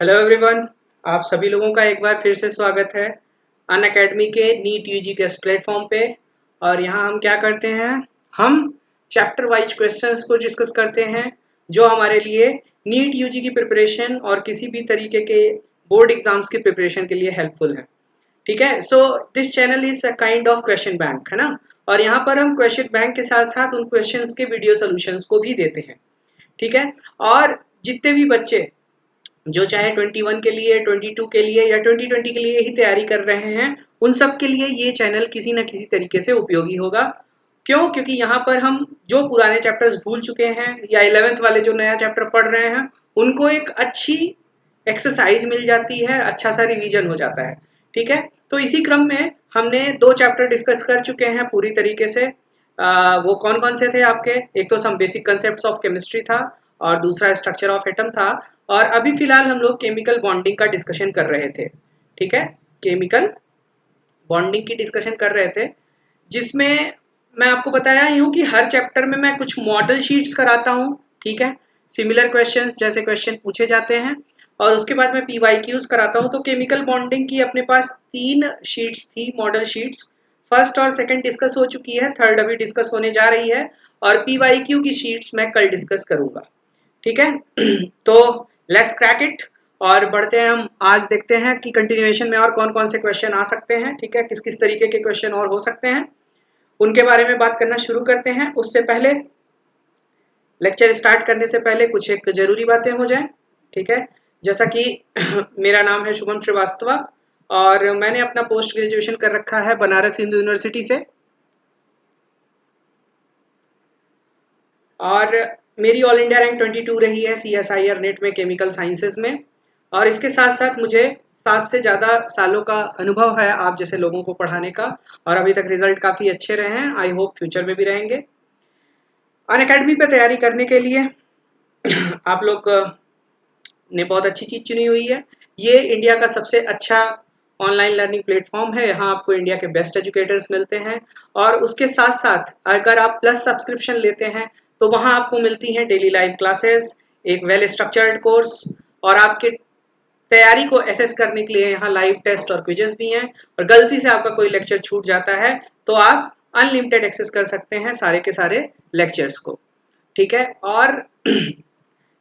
Hello everyone, आप सभी लोगों का एक बार फिर से स्वागत है अनअकैडमी के नीट यूजी के इस प्लेटफॉर्म पे। और यहाँ हम क्या करते हैं, हम चैप्टर वाइज क्वेश्चंस को डिस्कस करते हैं जो हमारे लिए नीट यूजी की प्रिपरेशन और किसी भी तरीके के बोर्ड एग्जाम्स की प्रिपरेशन के लिए हेल्पफुल है। ठीक है, so this channel is a kind of question bank, है ना। और यहाँ पर हम क्वेश्चन बैंक के साथ साथ उन क्वेश्चंस के वीडियो सोल्यूशंस को भी देते हैं। ठीक है, और जितने भी बच्चे जो चाहे 21 के लिए, 22 के लिए या 2020 के लिए ही तैयारी कर रहे हैं, उन सब के लिए ये चैनल किसी न किसी तरीके से उपयोगी होगा। क्यों? क्योंकि यहाँ पर हम जो पुराने चैप्टर्स भूल चुके हैं या 11th वाले जो नया चैप्टर पढ़ रहे हैं, उनको एक अच्छी एक्सरसाइज मिल जाती है, अच्छा सा रिवीजन हो जाता है। ठीक है, तो इसी क्रम में हमने 2 चैप्टर डिस्कस कर चुके हैं पूरी तरीके से। वो कौन कौन से थे आपके? एक तो some basic concepts of chemistry था और दूसरा स्ट्रक्चर ऑफ एटम था। और अभी फिलहाल हम लोग केमिकल बॉन्डिंग का डिस्कशन कर रहे थे। ठीक है, केमिकल बॉन्डिंग की डिस्कशन कर रहे थे, जिसमें मैं आपको बताया ही हूँ कि हर चैप्टर में मैं कुछ मॉडल शीट्स कराता हूँ। ठीक है, सिमिलर क्वेश्चंस जैसे क्वेश्चन पूछे जाते हैं, और उसके बाद मैं PYQs कराता हूँ। तो केमिकल बॉन्डिंग की अपने पास 3 शीट्स थी, मॉडल शीट्स। फर्स्ट और सेकंड डिस्कस हो चुकी है, थर्ड अभी डिस्कस होने जा रही है, और PYQ की शीट्स मैं कल डिस्कस करूंगा। ठीक है तो लेट्स क्रैक इट और बढ़ते हैं हम। आज देखते हैं कि कंटिन्यूएशन में और कौन कौन से क्वेश्चन आ सकते हैं। ठीक है, किस किस तरीके के क्वेश्चन और हो सकते हैं, उनके बारे में बात करना शुरू करते हैं। उससे पहले लेक्चर स्टार्ट करने से पहले कुछ एक जरूरी बातें हो जाएं। ठीक है, जैसा कि मेरा नाम है शुभम श्रीवास्तव और मैंने अपना पोस्ट ग्रेजुएशन कर रखा है बनारस हिंदू यूनिवर्सिटी से, और मेरी ऑल इंडिया रैंक 22 रही है CSIR नेट में केमिकल साइंसेज में। और इसके साथ साथ मुझे 7 से ज़्यादा सालों का अनुभव है आप जैसे लोगों को पढ़ाने का, और अभी तक रिजल्ट काफ़ी अच्छे रहे हैं। आई होप फ्यूचर में भी रहेंगे। अनअकैडमी पे तैयारी करने के लिए आप लोग ने बहुत अच्छी चीज़ चुनी हुई है। ये इंडिया का सबसे अच्छा ऑनलाइन लर्निंग प्लेटफॉर्म है। यहाँ आपको इंडिया के बेस्ट एजुकेटर्स मिलते हैं, और उसके साथ साथ अगर आप प्लस सब्सक्रिप्शन लेते हैं तो वहाँ आपको मिलती हैं डेली लाइव क्लासेस, एक वेल स्ट्रक्चर्ड कोर्स, और आपके तैयारी को एसेस करने के लिए यहाँ लाइव टेस्ट और क्विजेस भी हैं। और गलती से आपका कोई लेक्चर छूट जाता है तो आप अनलिमिटेड एक्सेस कर सकते हैं सारे के सारे लेक्चर्स को। ठीक है, और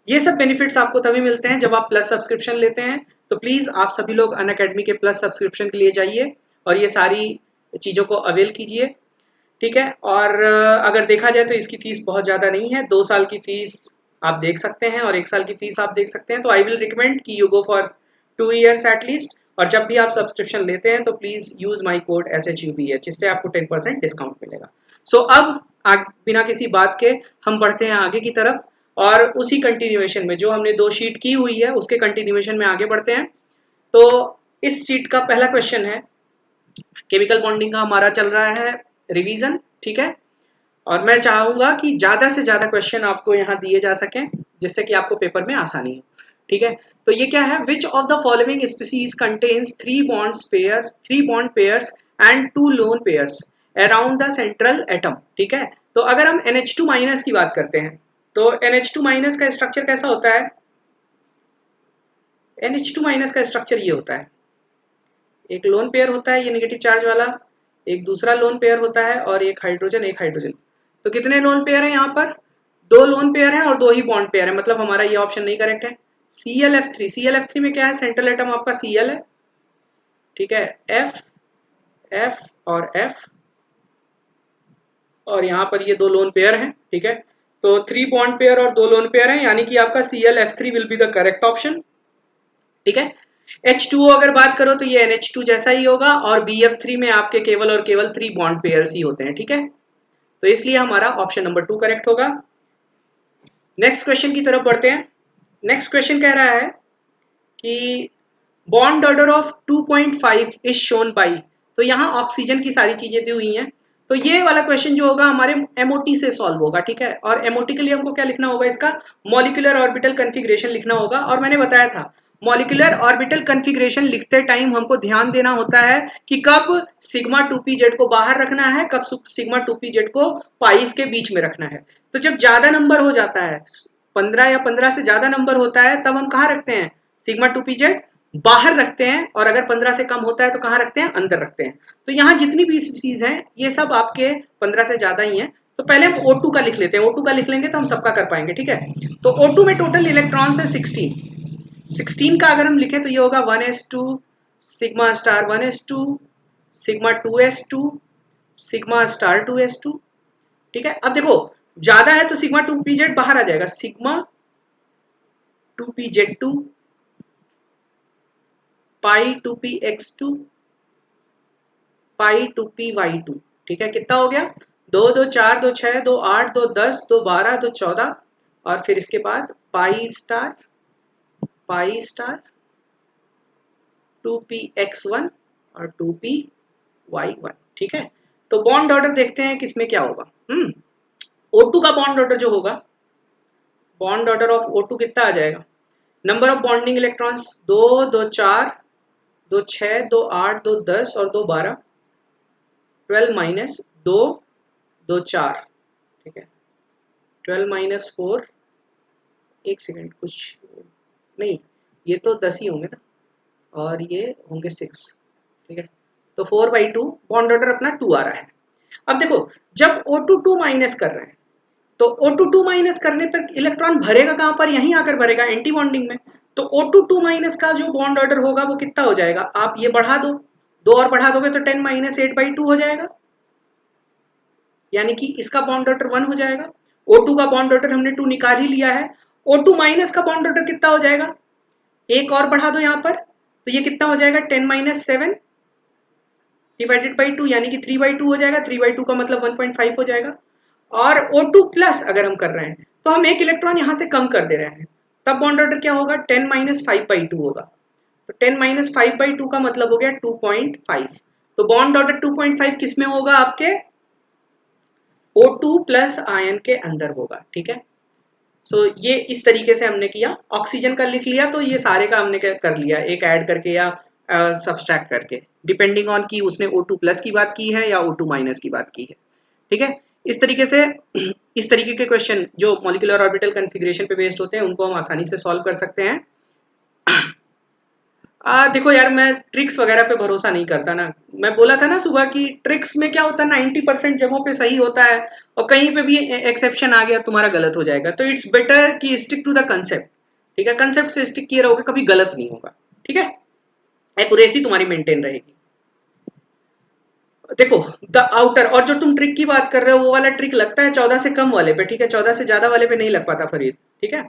ये सब बेनिफिट्स आपको तभी मिलते हैं जब आप प्लस सब्सक्रिप्शन लेते हैं। तो प्लीज़ आप सभी लोग अनअकैडमी के प्लस सब्सक्रिप्शन के लिए जाइए और ये सारी चीज़ों को अवेल कीजिए। ठीक है, और अगर देखा जाए तो इसकी फ़ीस बहुत ज़्यादा नहीं है। 2 साल की फ़ीस आप देख सकते हैं और 1 साल की फ़ीस आप देख सकते हैं। तो आई विल रिकमेंड कि you go for 2 years at least. और जब भी आप सब्सक्रिप्शन लेते हैं तो please use my code SHUBH, जिससे आपको 10% डिस्काउंट मिलेगा। सो अब बिना किसी बात के हम बढ़ते हैं आगे की तरफ, और उसी कंटिन्यूएशन में जो हमने 2 शीट की हुई है उसके कंटिन्यूएशन में आगे बढ़ते हैं। तो इस शीट का पहला क्वेश्चन है, केमिकल बॉन्डिंग का हमारा चल रहा है रिवीजन। ठीक है, और मैं चाहूंगा कि ज़्यादा से ज़्यादा क्वेश्चन आपको यहाँ दिए जा सकें जिससे कि आपको पेपर में आसानी हो। ठीक है, तो ये क्या है, विच of the following species contains 3 bond pairs and 2 lone pairs around the central atom. ठीक है, तो अगर हम NH2 माइनस की बात करते हैं तो NH2 माइनस का स्ट्रक्चर कैसा होता है? NH2 माइनस का स्ट्रक्चर ये होता है, एक लोन पेयर होता है ये नेगेटिव चार्ज वाला, एक दूसरा लोन पेयर होता है, और एक हाइड्रोजन। तो कितने लोन पेयर है यहाँ पर? 2 लोन पेयर है और 2 ही बॉन्ड पेयर है, मतलब हमारा ये ऑप्शन नहीं करेक्ट है। ClF3 में क्या है? सेंट्रल एटम आपका Cl है। ठीक है, F और F, और यहाँ पर ये 2 लोन पेयर हैं। ठीक है, तो 3 बॉन्ड पेयर और 2 लोन पेयर हैं, यानी कि आपका ClF3 will be the correct option. ठीक है, H2O अगर बात करो तो ये NH2 जैसा ही होगा, और BF3 में आपके केवल और केवल 3 बॉन्ड पेयर्स ही होते हैं। ठीक है, तो इसलिए हमारा ऑप्शन नंबर 2 करेक्ट होगा। नेक्स्ट क्वेश्चन की तरफ बढ़ते हैं। नेक्स्ट क्वेश्चन कह रहा है कि bond order of 2.5 is shown by, तो यहाँ ऑक्सीजन की सारी चीजें दी हुई हैं। तो ये वाला क्वेश्चन जो होगा हमारे MOT से सॉल्व होगा। ठीक है, और MOT के लिए हमको क्या लिखना होगा? इसका मॉलिक्यूलर ऑर्बिटल कन्फिग्रेशन लिखना होगा। और मैंने बताया था मॉलिक्यूलर ऑर्बिटल कन्फिग्रेशन लिखते टाइम हमको ध्यान देना होता है कि कब सिग्मा 2pz को बाहर रखना है, कब सिग्मा 2pz को पाइस के बीच में रखना है। तो जब ज्यादा नंबर हो जाता है, 15 या 15 से ज्यादा नंबर होता है, तब हम कहाँ रखते हैं? सिग्मा 2pz बाहर रखते हैं, और अगर 15 से कम होता है तो कहाँ रखते हैं, अंदर रखते हैं। तो यहाँ जितनी भी स्पीसीज हैं ये सब आपके 15 से ज्यादा ही हैं। तो पहले हम O2 का लिख लेते हैं, O2 का लिख लेंगे तो हम सबका कर पाएंगे, ठीक है। तो O2 में टोटल इलेक्ट्रॉन्स है 16 का अगर हम लिखें तो ये होगा 1s2 sigma star 1s2 sigma 2s2 sigma star 2s2, ठीक है। अब देखो ज्यादा है तो सिग्मा 2pz बाहर आ जाएगा, सिग्मा 2pz2 पाई 2px2 पाई 2py2, ठीक है। कितना हो गया, 2 2 4 2 6 2 8 2 10 2 12 2 14, और फिर इसके बाद पाई स्टार 2px1 और 2py1, ठीक है। तो बॉन्ड ऑर्डर देखते हैं किसमें क्या होगा। O2 का बॉन्ड ऑर्डर जो होगा, बॉन्ड ऑर्डर ऑफ O2 कितना आ जाएगा, नंबर ऑफ बॉन्डिंग इलेक्ट्रॉन्स 2 2 4 2 6 2 8 2 10 और 2 12, 12 माइनस 2 2 4, ठीक है। 12 माइनस 4, एक सेकेंड कुछ नहीं, ये तो 10 ही होंगे ना, और ये होंगे 6, ठीक है। तो 4/2 बॉन्ड ऑर्डर अपना 2 आ रहा है। अब देखो जब O2 2 माइनस कर रहे हैं तो O2 2 माइनस करने पर इलेक्ट्रॉन भरेगा कहां पर, यहीं आकर भरेगा एंटी बॉन्डिंग में। तो O2 2 माइनस का जो बॉन्ड ऑर्डर होगा वो कितना हो जाएगा, आप ये बढ़ा दो, 2 और बढ़ा दोगे तो 10 माइनस 8/2 हो जाएगा, यानी कि इसका बॉन्ड ऑर्डर 1 हो जाएगा। O2 का बॉन्ड ऑर्डर हमने 2 निकाल ही लिया है। O2 माइनस का बॉन्ड ऑर्डर कितना हो जाएगा, एक और बढ़ा दो यहाँ पर, तो ये कितना हो जाएगा 10 माइनस 7 डिवाइडेड बाई 2, यानी कि 3/2 हो जाएगा। 3/2 का मतलब 1.5 हो जाएगा। और O2 प्लस अगर हम कर रहे हैं तो हम एक इलेक्ट्रॉन यहाँ से कम कर दे रहे हैं, तब बॉन्ड ऑर्डर क्या होगा, 10 माइनस 5/2 होगा। तो 10 माइनस 5/2 का मतलब हो गया 2.5। तो बॉन्ड ऑर्डर 2.5 किस में होगा, आपके O2 प्लस आयन के अंदर होगा, ठीक है। सो ये इस तरीके से हमने किया, ऑक्सीजन का लिख लिया, तो ये सारे का हमने कर लिया, एक ऐड करके या सब्सट्रैक्ट करके, डिपेंडिंग ऑन कि उसने O2 प्लस की बात की है या O2 माइनस की बात की है, ठीक है। इस तरीके से इस तरीके के क्वेश्चन जो मॉलिक्यूलर ऑर्बिटल कॉन्फ़िगरेशन पे बेस्ड होते हैं उनको हम आसानी से सॉल्व कर सकते हैं। देखो यार, मैं ट्रिक्स वगैरह पे भरोसा नहीं करता ना। मैं बोला था ना सुबह की ट्रिक्स में क्या होता है, 90% जगहों पे सही होता है और कहीं पे भी एक्सेप्शन आ गया तुम्हारा गलत हो जाएगा। तो इट्स बेटर कि स्टिक टू द कंसेप्ट, ठीक है। कंसेप्ट से स्टिक किए रहोगे कभी गलत नहीं होगा, ठीक है। एक्यूरेसी तुम्हारी मेंटेन रहेगी। देखो द आउटर, और जो तुम ट्रिक की बात कर रहे हो वो वाला ट्रिक लगता है 14 से कम वाले पे, ठीक है। 14 से ज्यादा वाले पे नहीं लग पाता फरीद, ठीक है।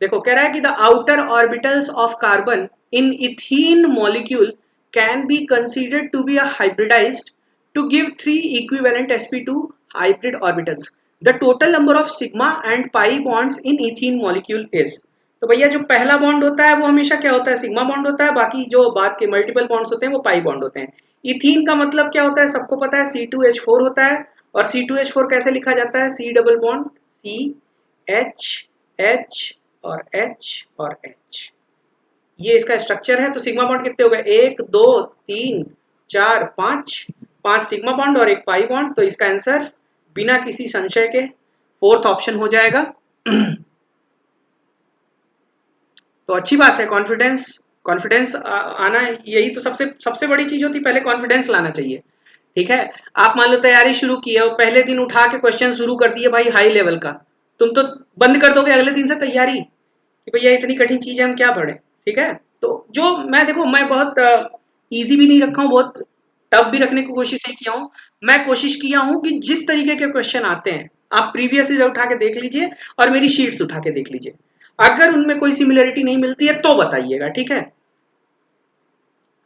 देखो कह रहा है कि the outer orbitals of carbon in ethene molecule can be considered to be hybridized to give 3 equivalent sp2 hybrid orbitals. The total number of sigma and pi bonds in ethene molecule is. तो भैया जो पहला bond होता है वो हमेशा क्या होता है, सिग्मा बॉन्ड होता है, बाकी जो बाद के मल्टीपल बॉन्ड्स होते हैं वो पाई बॉन्ड होते हैं। इथीन का मतलब क्या होता है, सबको पता है, C2H4 होता है। और C2H4 कैसे लिखा जाता है, C double bond C H H और H और H, ये इसका स्ट्रक्चर है। तो सिग्मा बॉन्ड कितने हो गए, 1 2 3 4 5, 5 सिग्मा बॉन्ड और एक पाई बॉन्ड। तो इसका आंसर बिना किसी संशय के फोर्थ ऑप्शन हो जाएगा। तो अच्छी बात है, कॉन्फिडेंस आना, यही तो सबसे बड़ी चीज होती है, पहले कॉन्फिडेंस लाना चाहिए, ठीक है। आप मान लो तैयारी शुरू की है और पहले दिन उठा के क्वेश्चन शुरू कर दिए भाई हाई लेवल का, तुम तो बंद कर दोगे अगले दिन से तैयारी कि भैया इतनी कठिन चीज है हम क्या पढ़े, ठीक है। तो जो मैं देखो, मैं बहुत इजी भी नहीं रखा हूँ, बहुत टफ भी रखने की कोशिश नहीं किया हूँ। मैं कोशिश किया हूँ कि जिस तरीके के क्वेश्चन आते हैं आप प्रीवियस ईयर उठा के देख लीजिए और मेरी शीट्स उठा के देख लीजिए, अगर उनमें कोई सिमिलरिटी नहीं मिलती है तो बताइएगा, ठीक है।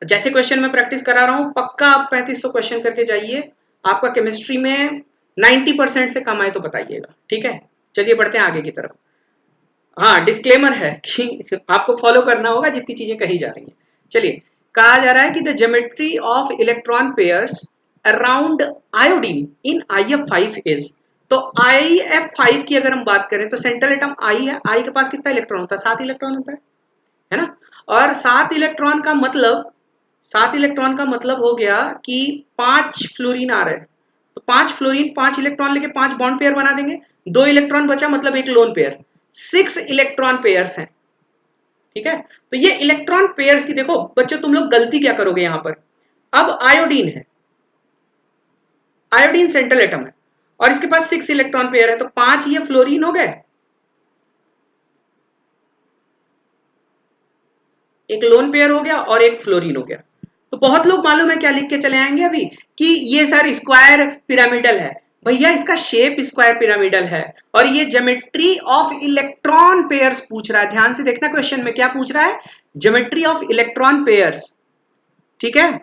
जैसे क्वेश्चन में प्रैक्टिस करा रहा हूं, पक्का आप 3500 क्वेश्चन करके जाइए, आपका केमिस्ट्री में 90% से कम आए तो बताइएगा, ठीक है। चलिए बढ़ते हैं आगे की तरफ। हाँ, डिस्क्लेमर है कि आपको फॉलो करना होगा जितनी चीजें कही जा रही हैं। चलिए, कहा जा रहा है कि the geometry of electron pairs around iodine in IF5 is. तो IF5 की अगर हम बात करें तो सेंट्रल एटम आई है, आई के पास कितना इलेक्ट्रॉन होता है, 7 इलेक्ट्रॉन होता है ना। और 7 इलेक्ट्रॉन का मतलब, 7 इलेक्ट्रॉन का मतलब हो गया कि 5 फ्लोरीन आ रहे हैं, तो 5 फ्लोरीन 5 इलेक्ट्रॉन लेके 5 बॉन्ड पेयर बना देंगे, 2 इलेक्ट्रॉन बचा मतलब एक लोन पेयर, 6 इलेक्ट्रॉन पेयर्स हैं। ठीक है। तो ये इलेक्ट्रॉन पेयर्स की, देखो बच्चों तुम लोग गलती क्या करोगे यहां पर, अब आयोडीन है, आयोडीन सेंट्रल एटम है और इसके पास 6 इलेक्ट्रॉन पेयर है, तो 5 ये फ्लोरीन हो गए, एक लोन पेयर हो गया और एक फ्लोरीन हो गया। तो बहुत लोग मालूम है क्या लिख के चले आएंगे अभी कि ये सर स्क्वायर पिरामिडल है। भैया इसका शेप स्क्वायर पिरामिडल है और ये ज्योमेट्री ऑफ इलेक्ट्रॉन पेयर्स पूछ रहा है। ध्यान से देखना क्वेश्चन में क्या पूछ रहा है, ज्योमेट्री ऑफ इलेक्ट्रॉन पेयर्स। ठीक है,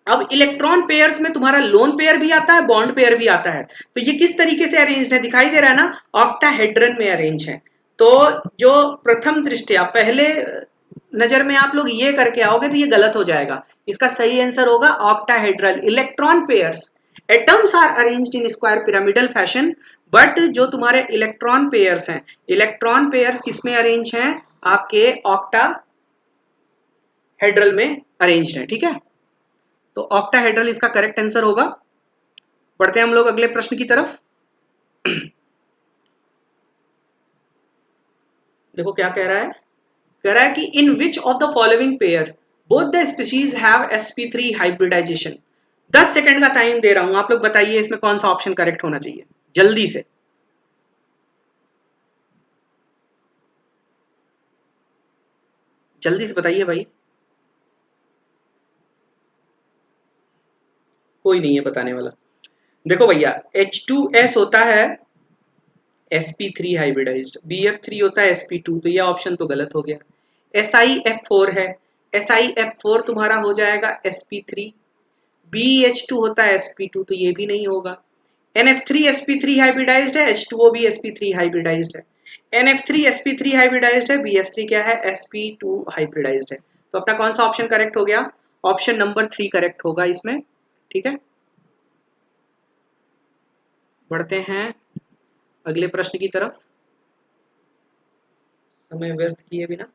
अब इलेक्ट्रॉन पेयर्स में तुम्हारा लोन पेयर भी आता है, बॉन्ड पेयर भी आता है। तो ये किस तरीके से अरेंज्ड है, दिखाई दे रहा है ना, ऑक्टाहेड्रन में अरेंज है। तो जो प्रथम दृष्टया पहले नजर में आप लोग ये करके आओगे तो ये गलत हो जाएगा। इसका सही आंसर होगा octahedral electron pairs. Atoms are arranged in square pyramidal fashion, but जो तुम्हारे इलेक्ट्रॉन पेयर्स हैं, इलेक्ट्रॉन पेयर्स किसमें अरेंज हैं, आपके ऑक्टाहेड्रल में अरेंज्ड है। ठीक है, तो ऑक्टाहेड्रल इसका करेक्ट आंसर होगा। बढ़ते हैं हम लोग अगले प्रश्न की तरफ। देखो क्या कह रहा है, कह रहा है कि in which of the following pair both the species have sp3 hybridization. 10 second का टाइम दे रहा हूं, आप लोग बताइए इसमें कौन सा ऑप्शन करेक्ट होना चाहिए, जल्दी से। जल्दी से बताइए भाई, कोई नहीं है बताने वाला। देखो भैया H2S होता है sp3 हाइब्रिडाइज्ड, BF3 होता है sp2, तो ये ऑप्शन तो गलत हो गया। SiF4 है, SiF4 तुम्हारा हो जाएगा sp3। BH2 होता है sp2, तो ये भी नहीं होगा। NF3 sp3 हाइब्रिडाइज्ड है, H2O भी sp3 हाइब्रिडाइज्ड है। NF3 sp3 हाइब्रिडाइज्ड है, BF3 क्या है, sp2 हाइब्रिडाइज्ड है। तो अपना कौन सा ऑप्शन करेक्ट हो गया, ऑप्शन नंबर 3 करेक्ट होगा इसमें। ठीक है, बढ़ते हैं अगले प्रश्न की तरफ, समय व्यर्थ किए बिना।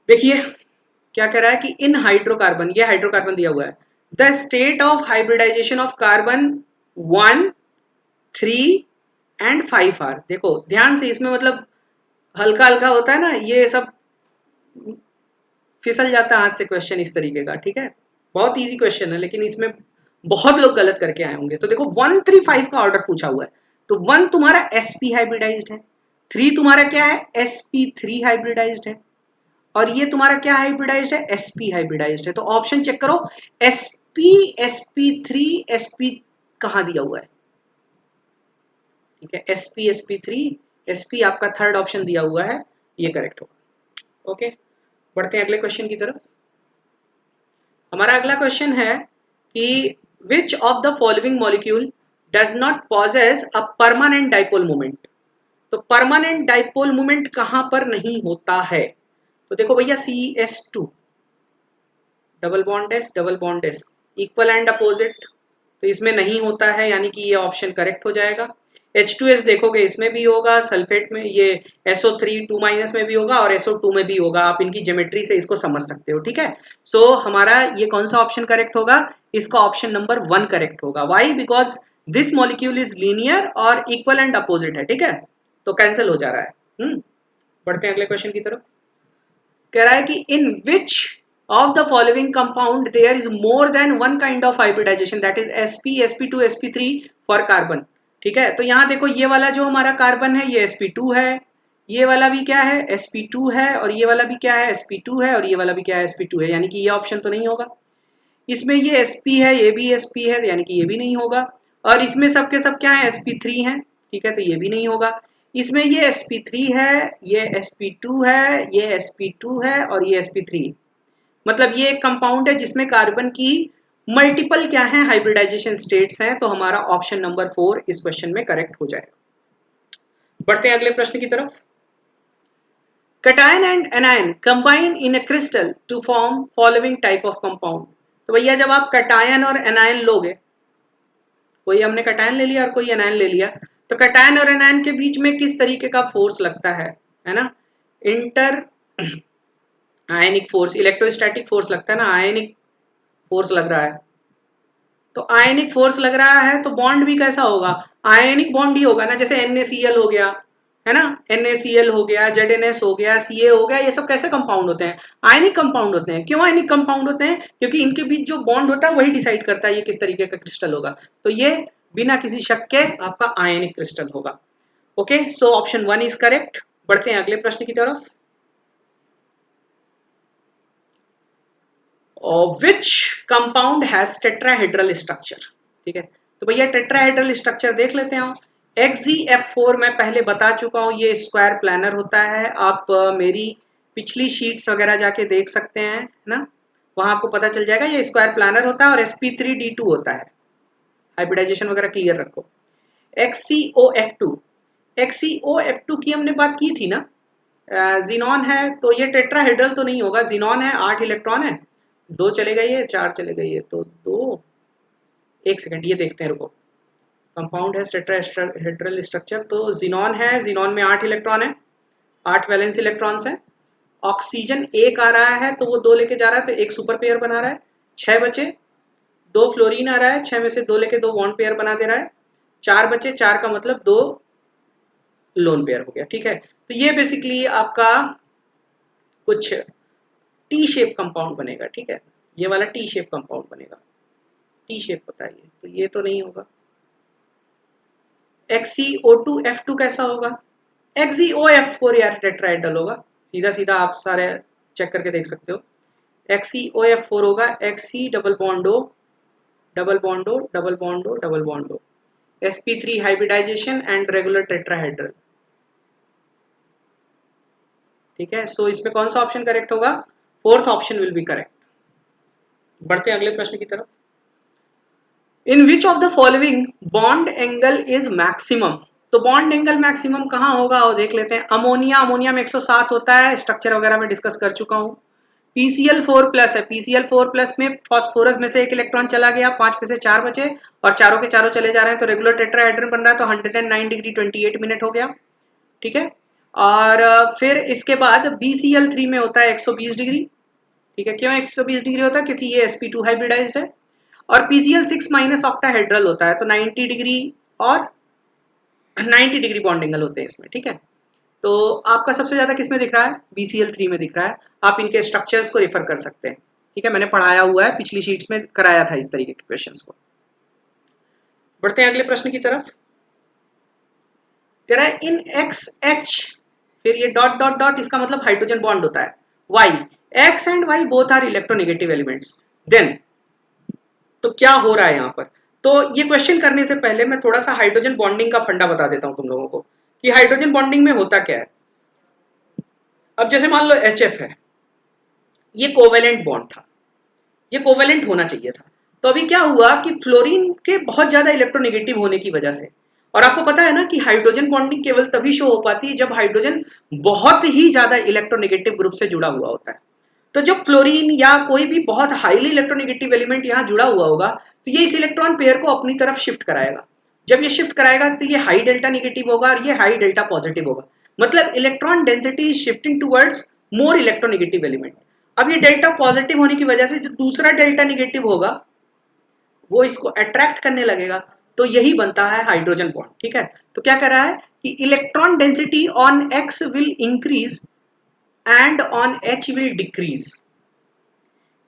देखिए क्या कह रहा है कि इन हाइड्रोकार्बन, ये हाइड्रोकार्बन दिया हुआ है, the state of hybridization of carbon 1, 3 and 5 are. देखो ध्यान से, इसमें मतलब हल्का हल्का होता है ना, ये सब फिसल जाता है हाथ से क्वेश्चन इस तरीके का। ठीक है, बहुत इजी क्वेश्चन है लेकिन इसमें बहुत लोग गलत करके आए होंगे। तो देखो 1, 3, 5 का ऑर्डर पूछा हुआ है, तो 1 तुम्हारा sp हाइब्रिडाइज्ड है, 3 तुम्हारा क्या है, sp3 हाइब्रिडाइज्ड है, और ये तुम्हारा क्या हाइब्रिडाइज्ड है, sp हाइब्रिडाइज्ड है। तो ऑप्शन चेक करो, sp, sp3, sp कहां दिया हुआ है। ठीक है, sp, sp3, sp आपका थर्ड ऑप्शन दिया हुआ है, ये करेक्ट होगा। ओके, बढ़ते हैं अगले क्वेश्चन की तरफ। हमारा अगला क्वेश्चन है कि which of the following molecule does not possess a permanent dipole moment. तो परमानेंट डाइपोल मोमेंट कहां पर नहीं होता है, तो देखो भैया CS2 double bond S, double bond S, equal and opposite, तो इसमें नहीं होता है, यानी कि ये ऑप्शन करेक्ट हो जाएगा। H2S देखोगे इसमें भी होगा, सल्फेट में ये SO3 2- में भी होगा और SO2 में भी होगा, आप इनकी ज्योमेट्री से इसको समझ सकते हो। ठीक है, सो हमारा ये कौन सा ऑप्शन करेक्ट होगा, इसका ऑप्शन नंबर 1 करेक्ट होगा। Why, because this molecule is linear और इक्वल एंड अपोजिट है। ठीक है, तो कैंसिल हो जा रहा है। बढ़ते हैं अगले क्वेश्चन की तरफ। कह रहा है कि in which of the following compound there is more than one kind of hybridization, that is sp, sp2, sp3 for carbon. ठीक है, तो यहां देखो ये वाला जो हमारा कार्बन है ये sp2 है, ये वाला भी क्या है, sp2 है, और ये वाला भी क्या है, sp2 है, और ये वाला भी क्या है, sp2 है, यानी कि ये ऑप्शन तो नहीं होगा। इसमें ये sp है, ये भी sp है, यानी कि ये भी नहीं होगा। और इसमें सब के सब क्या है, sp3 है। ठीक है, तो ये भी नहीं होगा। इसमें ये sp3 है, ये sp2 है, ये sp2 है, और ये sp3। मतलब ये एक कंपाउंड है जिसमें कार्बन की मल्टीपल क्या है, हाइब्रिडाइजेशन स्टेट्स हैं। तो हमारा ऑप्शन नंबर 4 इस क्वेश्चन में करेक्ट हो जाएगा। बढ़ते हैं अगले प्रश्न की तरफ। Cation and anion combine in a crystal to form following type of compound। तो भैया जब आप कटायन और एनायन लोगे, कोई हमने कटायन ले लिया और कोई एनायन ले लिया, तो कटायन और एनायन के बीच में किस तरीके का फोर्स लगता है ना, इंटर आयनिक फोर्स, इलेक्ट्रोस्टैटिक फोर्स लगता है ना, आयनिक फोर्स लग रहा है। तो आयनिक फोर्स लग रहा है तो बॉन्ड भी कैसा होगा, आयनिक बॉन्ड ही होगा ना, जैसे NaCl हो गया, है ना, NaCl हो गया, ZnS हो गया, Ca हो गया, ये सब कैसे कंपाउंड होते हैं? आयनिक कंपाउंड होते हैं। क्यों आयनिक कंपाउंड होते हैं? क्योंकि इनके बीच जो बॉन्ड होता है वही डिसाइड करता है ये किस तरीके का क्रिस्टल होगा। तो ये बिना किसी शक के आपका आयनिक क्रिस्टल होगा। Okay, so option 1 is correct. बढ़ते हैं अगले प्रश्न की तरफ। Which compound has tetrahedral structure? ठीक है, तो भैया टेट्राहेड्रल स्ट्रक्चर देख लेते हैं। XeF4 मैं पहले बता चुका हूं, ये स्क्वायर प्लानर होता है। आप मेरी पिछली शीट्स वगैरह जाके देख सकते हैं, है ना, वहां आपको पता चल जाएगा ये स्क्वायर प्लानर होता है और sp3d2 होता है। हाइब्रिडाइजेशन वगैरह क्लियर रखो। XeOF2, XeOF2 की हमने बात की थी ना, जीनॉन है, तो ये टेट्राहेड्रल तो नहीं होगा। जीनॉन है, 8 इलेक्ट्रॉन है, 2 चले गए, ये 4 चले गए, ये तो 2। एक सेकंड, ये देखते हैं, रुको। कंपाउंड है टेट्राहेड्रल स्ट्रक्चर, तो जीनॉन है, जीनॉन में 8 इलेक्ट्रॉन है, 8 वैलेंस इलेक्ट्रॉन्स हैं। ऑक्सीजन एक आ रहा है तो वो 2 लेके जा रहा है, तो एक सुपर पेयर बना रहा है। 6 बचे, 2 फ्लोरीन आ रहा है, 6 में से 2 लेके 2 बॉन्ड पेयर बना दे रहा है। 4 बचे, 4 का मतलब 2 लोन पेयर हो गया। ठीक है, तो ये बेसिकली आपका कुछ टी शेप कंपाउंड बनेगा। ठीक है, ये वाला टी शेप कंपाउंड बनेगा। टी शेप होता है ये, तो ये तो नहीं होगा। XeO2F2 कैसा होगा? XeOF4 यार टेट्राहेड्रल होगा, सीधा सीधा आप सारे चेक करके देख सकते हो। XeOF4 होगा, Xe double bond O, double bond O, double bond O, double bond O, sp3 hybridization and regular tetrahedral. ठीक है, सो इसमें कौन सा ऑप्शन करेक्ट होगा? Fourth option will be correct. बढ़ते हैं अगले प्रश्न की तरफ। In which of the following bond angle is maximum? तो बॉन्ड एंगल मैक्सिमम कहां होगा वो देख लेते हैं। अमोनिया, अमोनिया में 107 होता है, स्ट्रक्चर वगैरह में डिस्कस कर चुका हूं। PCl4+ है, PCl4+ में फॉस्फोरस में से एक इलेक्ट्रॉन चला गया, 5 में से 4 बचे और चारों के चारों चले जा रहे हैं, तो रेगुलर टेट्राहेड्रन बन रहा है, तो 109 डिग्री 28 मिनट हो गया। ठीक है, और फिर इसके बाद BCl3 में होता है 120 डिग्री। ठीक है, क्यों 120 डिग्री होता है? क्योंकि ये sp2 हाइब्रिडाइज्ड है। और PCl6- ऑक्टाहेड्रल होता है, तो 90 डिग्री और 90 डिग्री बॉन्ड एंगल होते हैं इसमें। ठीक है, तो आपका सबसे ज्यादा किस में दिख रहा है? BCl3 में दिख रहा है। आप इनके स्ट्रक्चर्स को रेफर कर सकते हैं। ठीक है, मैंने पढ़ाया हुआ है, पिछली शीट्स में कराया था इस तरीके के क्वेश्चंस को। बढ़ते हैं अगले प्रश्न की तरफ। कह रहा है इन XH, फिर ये डॉट डॉट डॉट, इसका मतलब हाइड्रोजन बॉन्ड होता है। Y, X and Y both are electronegative elements. Then तो क्या हो रहा है यहाँ पर? तो ये क्वेश्चन करने से पहले मैं थोड़ा सा हाइड्रोजन बॉन्डिंग का फंडा बता देता हूँ तुम लोगों को कि हाइड्रोजन बॉन्डिंग में होता क्या है। अब जैसे मान लो HF है, ये कोवेलेंट बॉन्ड था, ये कोवेलेंट होना चाहिए था। तो अभी क्या हुआ कि फ्लोरीन के बहुत ज्यादा इलेक्ट्रोनेगेटिव होने की वजह से, और आपको पता है ना कि हाइड्रोजन बॉन्डिंग केवल तभी शो हो पाती है जब हाइड्रोजन बहुत ही ज्यादा इलेक्ट्रोनेगेटिव ग्रुप से जुड़ा हुआ होता है। तो जब फ्लोरीन या कोई भी बहुत हाईली इलेक्ट्रोनेगेटिव एलिमेंट यहाँ जुड़ा हुआ होगा, तो ये इस इलेक्ट्रॉन पेयर को अपनी तरफ शिफ्ट कराएगा। जब ये शिफ्ट कराएगा तो ये हाई डेल्टा नेगेटिव होगा और ये हाई डेल्टा पॉजिटिव होगा, मतलब electron density is shifting towards more electronegative element. अब ये डेल्टा पॉजिटिव होने की वजह से जो दूसरा डेल्टा नेगेटिव होगा वो इसको अट्रैक्ट करने लगेगा, तो यही बनता है हाइड्रोजन बॉन्ड। ठीक है, तो क्या कर रहा है कि electron density on X will increase and on H will decrease.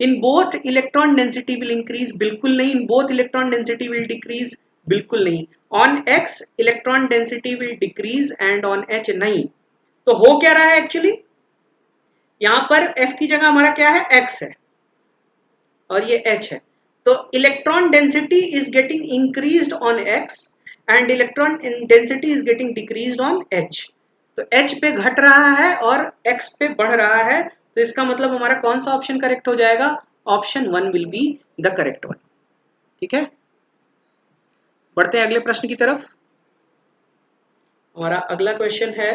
In both electron density will increase, बिल्कुल नहीं। In both electron density will decrease, बिल्कुल नहीं। On X electron density will decrease and on H नहीं। तो हो क्या रहा है एक्चुअली? यहां पर F की जगह हमारा क्या है? X है और ये H है, तो electron density is getting increased on X and electron density is getting decreased on H। तो H पे घट रहा है और X पे बढ़ रहा है, तो इसका मतलब हमारा कौन सा ऑप्शन करेक्ट हो जाएगा? Option 1 will be the correct one. ठीक है, बढ़ते हैं अगले प्रश्न की तरफ। हमारा अगला क्वेश्चन है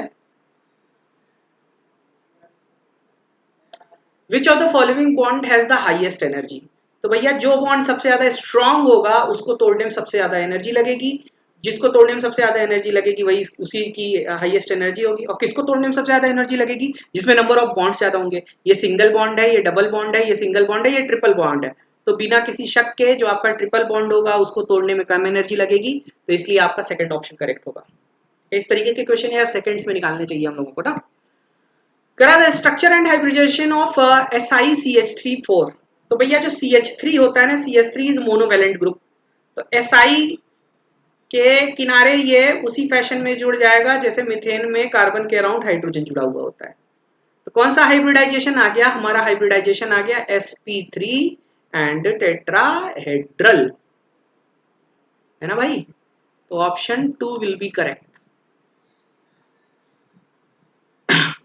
विच of the following bond has the highest energy? तो भैया जो बॉन्ड सबसे ज्यादा स्ट्रांग होगा उसको तोड़ने में सबसे ज्यादा एनर्जी लगेगी, जिसको तोड़ने में सबसे ज्यादा एनर्जी लगेगी वही उसी की हाईएस्ट एनर्जी होगी। और किसको तोड़ने में सबसे ज्यादा एनर्जी लगेगी? जिसमें नंबर ऑफ बॉन्ड्स ज्यादा होंगे। ये सिंगल बॉन्ड है, ये डबल बॉन्ड है, ये सिंगल बॉन्ड है, ये ट्रिपल बॉन्ड है। तो बिना किसी शक के जो आपका ट्रिपल बॉन्ड होगा उसको तोड़ने में कम एनर्जी लगेगी, तो इसलिए आपका सेकंड ऑप्शन करेक्ट होगा। इस तरीके के क्वेश्चन यार सेकंड्स में निकालने चाहिए हम लोगों को ना। करा the structure and hybridization of SiCH3 4। तो भैया जो CH3 होता है ना, CH3 इज मोनोवैलेंट ग्रुप, तो Si के किनारे ये उसी फैशन में जुड़ जाएगा जैसे मीथेन में कार्बन के अराउंड हाइड्रोजन जुड़ा हुआ होता है। तो कौन सा हाइब्रिडाइजेशन आ गया? हमारा हाइब्रिडाइजेशन आ गया sp3 एंड टेट्राहेड्रल, है ना भाई? तो ऑप्शन 2 विल बी करेक्ट।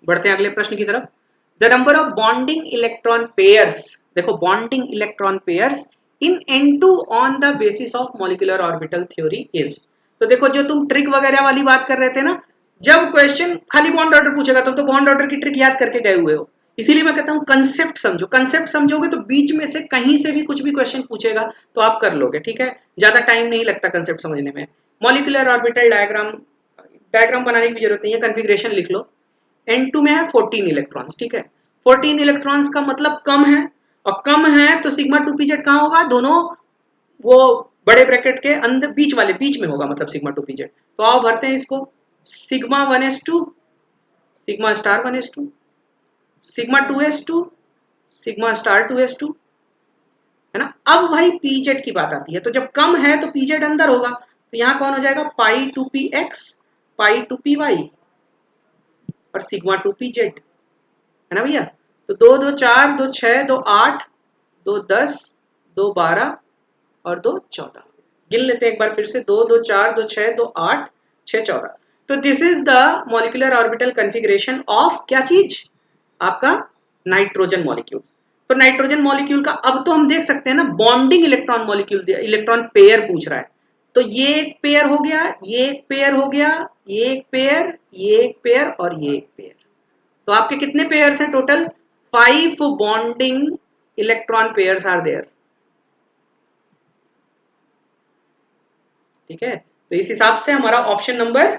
बढ़ते हैं अगले प्रश्न की तरफ। The number of bonding electron pairs, देखो bonding electron pairs in N2 on the basis of molecular orbital theory is. तो देखो जो तुम ट्रिक वगैरह वाली बात कर रहे थे ना, जब क्वेश्चन खाली बॉन्ड ऑर्डर पूछेगा तुम तो बॉन्ड ऑर्डर की ट्रिक याद करके गए हुए हो। इसीलिए मैं कहता हूं कंसेप्ट समझो, कंसेप्ट समझोगे तो बीच में से कहीं से भी कुछ भी क्वेश्चन पूछेगा तो आप कर लोगे, ठीक है? ज्यादा टाइम नहीं लगता कंसेप्ट समझने में। मॉलिक्यूलर ऑर्बिटल डायग्राम, डायग्राम बनाने की जरूरत नहीं है, कॉन्फ़िगरेशन लिख लो। N2 में है 14 इलेक्ट्रॉन्स, ठीक है? 14 इलेक्ट्रॉन्स का मतलब कम है, और कम है तो सिग्मा 2pz कहाँ होगा? दोनों वो बड़े ब्रैकेट के अंदर बीच वाले, बीच में होगा मतलब सिग्मा 2pz। तो आओ भरते हैं इसको। Sigma 1s2, sigma star 1s2, sigma 2s2, sigma star 2s2, है ना? अब भाई pz की बात आती है, तो जब कम है तो pz अंदर होगा, तो यहाँ कौन हो जाएगा? पाई 2px, पाई 2py और सिग्मा 2pz, है ना भैया? तो 2 2 4, 2 6, 2 8, 2 10, 2 12 और 2 14। गिन लेते हैं एक बार फिर से। 2 2 4, 2 6, 2 8, 6 14। तो this is the molecular orbital configuration of क्या चीज? आपका नाइट्रोजन मॉलिक्यूल। तो नाइट्रोजन मॉलिक्यूल का अब तो हम देख सकते हैं ना, bonding electron molecule, electron pair पूछ रहा है। तो ये एक पेयर हो गया, ये एक पेयर हो गया, ये एक पेयर, ये एक पेयर और ये एक पेयर। तो आपके कितने पेयर्स हैं total? 5 bonding electron pairs are there, ठीक है? तो इस हिसाब से हमारा option number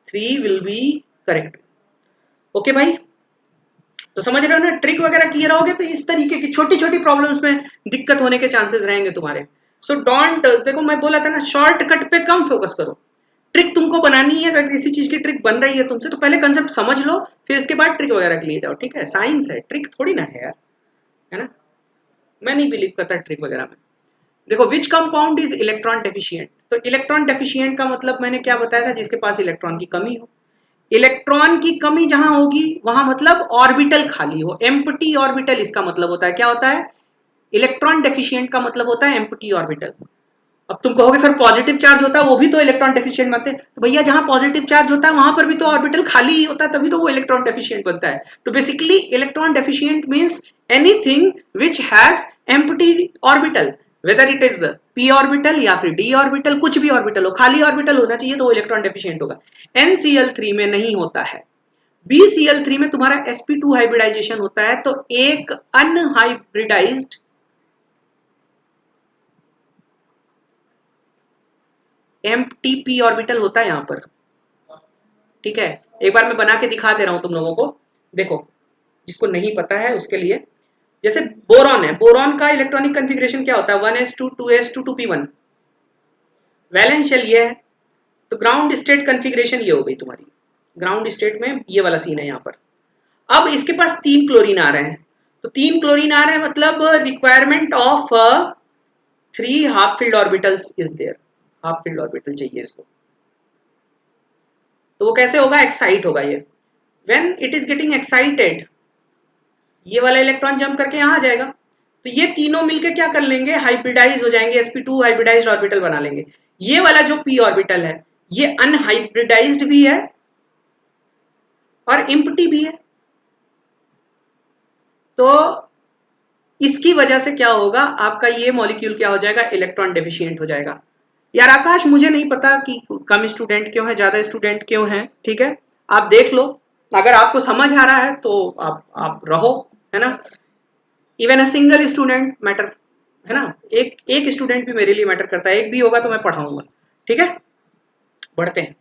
3 will be correct. Okay भाई, तो समझ रहे हो ना? ट्रिक वगैरह किए रहोगे तो इस तरीके की छोटी छोटी प्रॉब्लम्स में दिक्कत होने के चांसेस रहेंगे तुम्हारे। सो डोंट, देखो मैं बोला था ना, शॉर्टकट पे कम फोकस करो। ट्रिक तुमको बनानी है, अगर किसी चीज की ट्रिक बन रही है तुमसे तो पहले कंसेप्ट समझ लो, फिर इसके बाद ट्रिक वगैरह के लिए जाओ, ठीक है? साइंस है, ट्रिक थोड़ी ना है यार, है ना? मैं नहीं बिलीव करता ट्रिक वगैरह में। देखो which compound is electron deficient, तो इलेक्ट्रॉन डेफिशिएंट का मतलब मैंने क्या बताया था? जिसके पास इलेक्ट्रॉन की कमी हो। इलेक्ट्रॉन की कमी जहां होगी वहां मतलब ऑर्बिटल खाली हो, एम्प्टी ऑर्बिटल इसका मतलब होता है। क्या होता है? इलेक्ट्रॉन डेफिशिएंट का मतलब होता है एम्प्टी ऑर्बिटल। अब तुम कहोगे सर पॉजिटिव चार्ज होता है वो भी तो इलेक्ट्रॉन डेफिशिएंट बनते हैं, तो भैया जहां पॉजिटिव चार्ज होता है वहां पर भी तो ऑर्बिटल खाली ही होता है, तभी तो वो इलेक्ट्रॉन डेफिशिएंट बनता है। तो basically electron deficient means anything which has empty orbital, whether it is p orbital या फिर d ऑर्बिटल, कुछ भी ऑर्बिटल हो, खाली ऑर्बिटल होना चाहिए तो वो इलेक्ट्रॉन डेफिशिएंट होगा। NCl3 में नहीं होता है। BCl3 में तुम्हारा sp2 हाइब्रिडाइजेशन होता है, तो एक अनहाइब्रिडाइज्ड एम्प्टी p ऑर्बिटल होता है यहां पर, ठीक है? एक बार मैं बना के दिखा दे रहा हूं तुम लोगों को, देखो जिसको नहीं पता है उसके लिए। जैसे बोरॉन है, बोरॉन का इलेक्ट्रॉनिक कॉन्फ़िगरेशन क्या होता है? 1s2, 2s2, 2p1। Valence shell ये है, तो ग्राउंड स्टेट कॉन्फ़िगरेशन ये हो गई तुम्हारी। ग्राउंड स्टेट में ये वाला सीन है यहाँ पर। अब इसके पास 3 क्लोरीन आ रहे हैं, तो 3 क्लोरीन आ रहे हैं मतलब requirement of 3 half filled orbitals is there. Half filled orbital चाहिए इसको, तो वो कैसे होगा? एक्साइट होगा ये। When it is getting excited, ये वाला इलेक्ट्रॉन जंप करके यहाँ आ जाएगा, तो ये तीनों मिलके क्या कर लेंगे? हाइब्रिडाइज हो जाएंगे, sp2 हाइब्रिडाइज्ड ऑर्बिटल बना लेंगे। ये वाला जो p ऑर्बिटल है ये अनहाइब्रिडाइज्ड भी है और एम्प्टी भी है, तो इसकी वजह से क्या होगा? आपका ये मॉलिक्यूल क्या हो जाएगा? इलेक्ट्रॉन डेफिशिएंट हो जाएगा। यार आकाश मुझे नहीं पता कि कम स्टूडेंट क्यों है, ज्यादा स्टूडेंट क्यों है, ठीक है? आप देख लो, अगर आपको समझ आ रहा है तो आप रहो, है ना? Even a single student matter, है ना? एक स्टूडेंट भी मेरे लिए मैटर करता है, एक भी होगा तो मैं पढ़ाऊंगा, ठीक है? बढ़ते हैं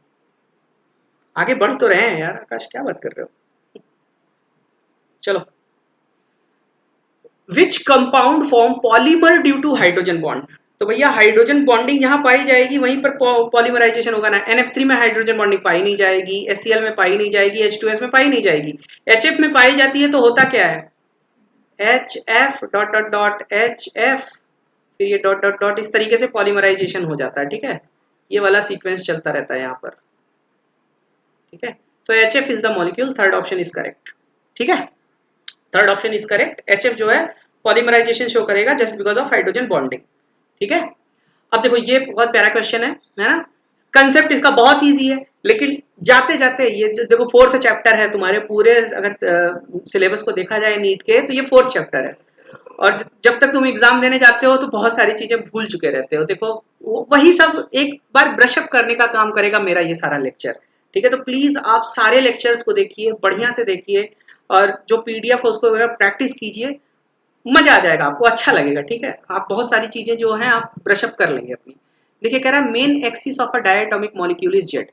आगे, बढ़ तो रहे हैं यार। आकाश क्या बात कर रहे हो? चलो, which compound form polymer due to hydrogen bond, तो भैया हाइड्रोजन बॉन्डिंग जहां पाई जाएगी वहीं पर पॉलीमराइजेशन होगा ना। NF3 में हाइड्रोजन बॉन्डिंग पाई नहीं जाएगी, HCl में पाई नहीं जाएगी, H2S में पाई नहीं जाएगी। HF में पाई जाती है तो होता क्या है, HF dot dot dot HF, फिर ये डॉट डॉट डॉट, इस तरीके से पॉलीमराइजेशन हो जाता है। ठीक है, ये वाला सीक्वेंस चलता रहता है यहाँ पर। ठीक है, सो HF is the molecule, third option is correct. ठीक है, third option is correct. HF जो है पॉलीमराइजेशन शो करेगा just because of hydrogen bonding. ठीक है, अब देखो ये बहुत प्यारा क्वेश्चन है ना। कंसेप्ट इसका बहुत इजी है, लेकिन जाते जाते ये देखो फोर्थ चैप्टर है तुम्हारे पूरे, अगर सिलेबस को देखा जाए नीट के तो ये फोर्थ चैप्टर है। और जब तक तुम एग्जाम देने जाते हो तो बहुत सारी चीजें भूल चुके रहते हो। देखो वही सब एक बार ब्रशअप करने का काम करेगा मेरा ये सारा लेक्चर। ठीक है, तो प्लीज आप सारे लेक्चर्स को देखिए, बढ़िया से देखिए, और जो PDF है उसको प्रैक्टिस कीजिए, मजा आ जाएगा आपको, अच्छा लगेगा। ठीक है, आप बहुत सारी चीजें जो हैं आप ब्रशअप कर लेंगे अपनी। देखिए कह रहा है main axis of a diatomic molecule is Z.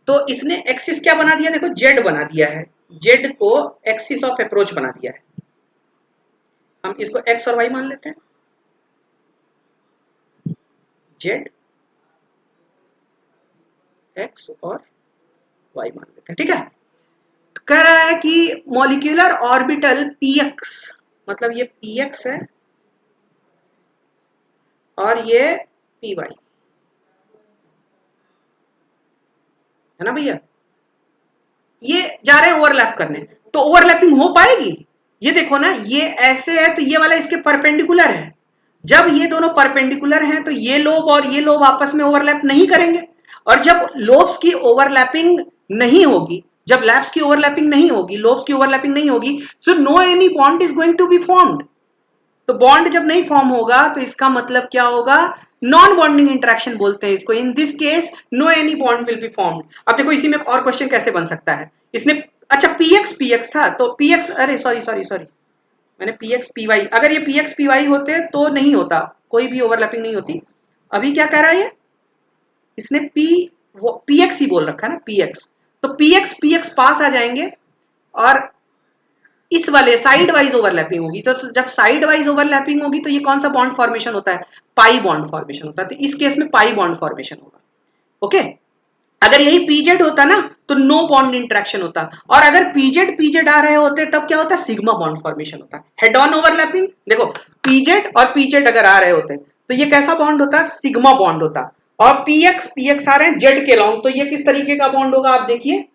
तो इसने एक्सिस क्या बना दिया, देखो जेड बना दिया है, जेड को एक्सिस ऑफ अप्रोच बना दिया है। हम इसको एक्स और वाई मान लेते हैं, जेड एक्स और वाई मान लेते हैं। ठीक है, तो कह रहा है कि मॉलिक्यूलर ऑर्बिटल px, मतलब ये px है और ये py है ना भैया, ये जा रहे हैं ओवरलैप करने, तो ओवरलैपिंग हो पाएगी? ये देखो ना, ये ऐसे है तो ये वाला इसके परपेंडिकुलर है। जब ये दोनों परपेंडिकुलर हैं तो ये लोब और ये लोब आपस में ओवरलैप नहीं करेंगे, और जब लोब्स की ओवरलैपिंग नहीं होगी, जब लैप्स की ओवरलैपिंग नहीं होगी, लोब्स की ओवरलैपिंग नहीं होगी, so no any bond is going to be formed. तो बॉन्ड जब नहीं फॉर्म होगा तो इसका मतलब क्या होगा, नॉन बॉन्डिंग इंटरेक्शन बोलते हैं इसको। In this case no any bond will be formed. अब देखो इसी में एक और क्वेश्चन कैसे बन सकता है, इसने अच्छा px था तो px, अरे सॉरी सॉरी सॉरी, मैंने px py, अगर ये px py होते तो नहीं होता, कोई भी ओवरलैपिंग नहीं होती। अभी क्या कह रहा है ये, इसने px ही बोल रखा है ना, px, तो px px पास आ जाएंगे और इस वाले साइड वाइज ओवरलैपिंग होगी। तो जब साइड वाइज ओवरलैपिंग होगी तो ये कौन सा बॉन्ड फॉर्मेशन होता है, पाई बॉन्ड फॉर्मेशन होता है। तो इस केस में पाई बॉन्ड फॉर्मेशन होगा। ओके, अगर यही पीजेड होता ना तो नो बॉन्ड इंटरेक्शन होता, और अगर पीजेड पीजेड आ रहे होते तब क्या होता, सिग्मा बॉन्ड फॉर्मेशन होता। हेड ऑन ओवरलैपिंग, देखो पीजेड और पीजेड अगर आ रहे होते तो ये कैसा बॉन्ड होता, सिग्मा बॉन्ड होता। और पीएक्स पीएक्स आ रहे हैं जेड के लॉन्ग, तो ये किस तरीके का बॉन्ड होगा आप देखिए,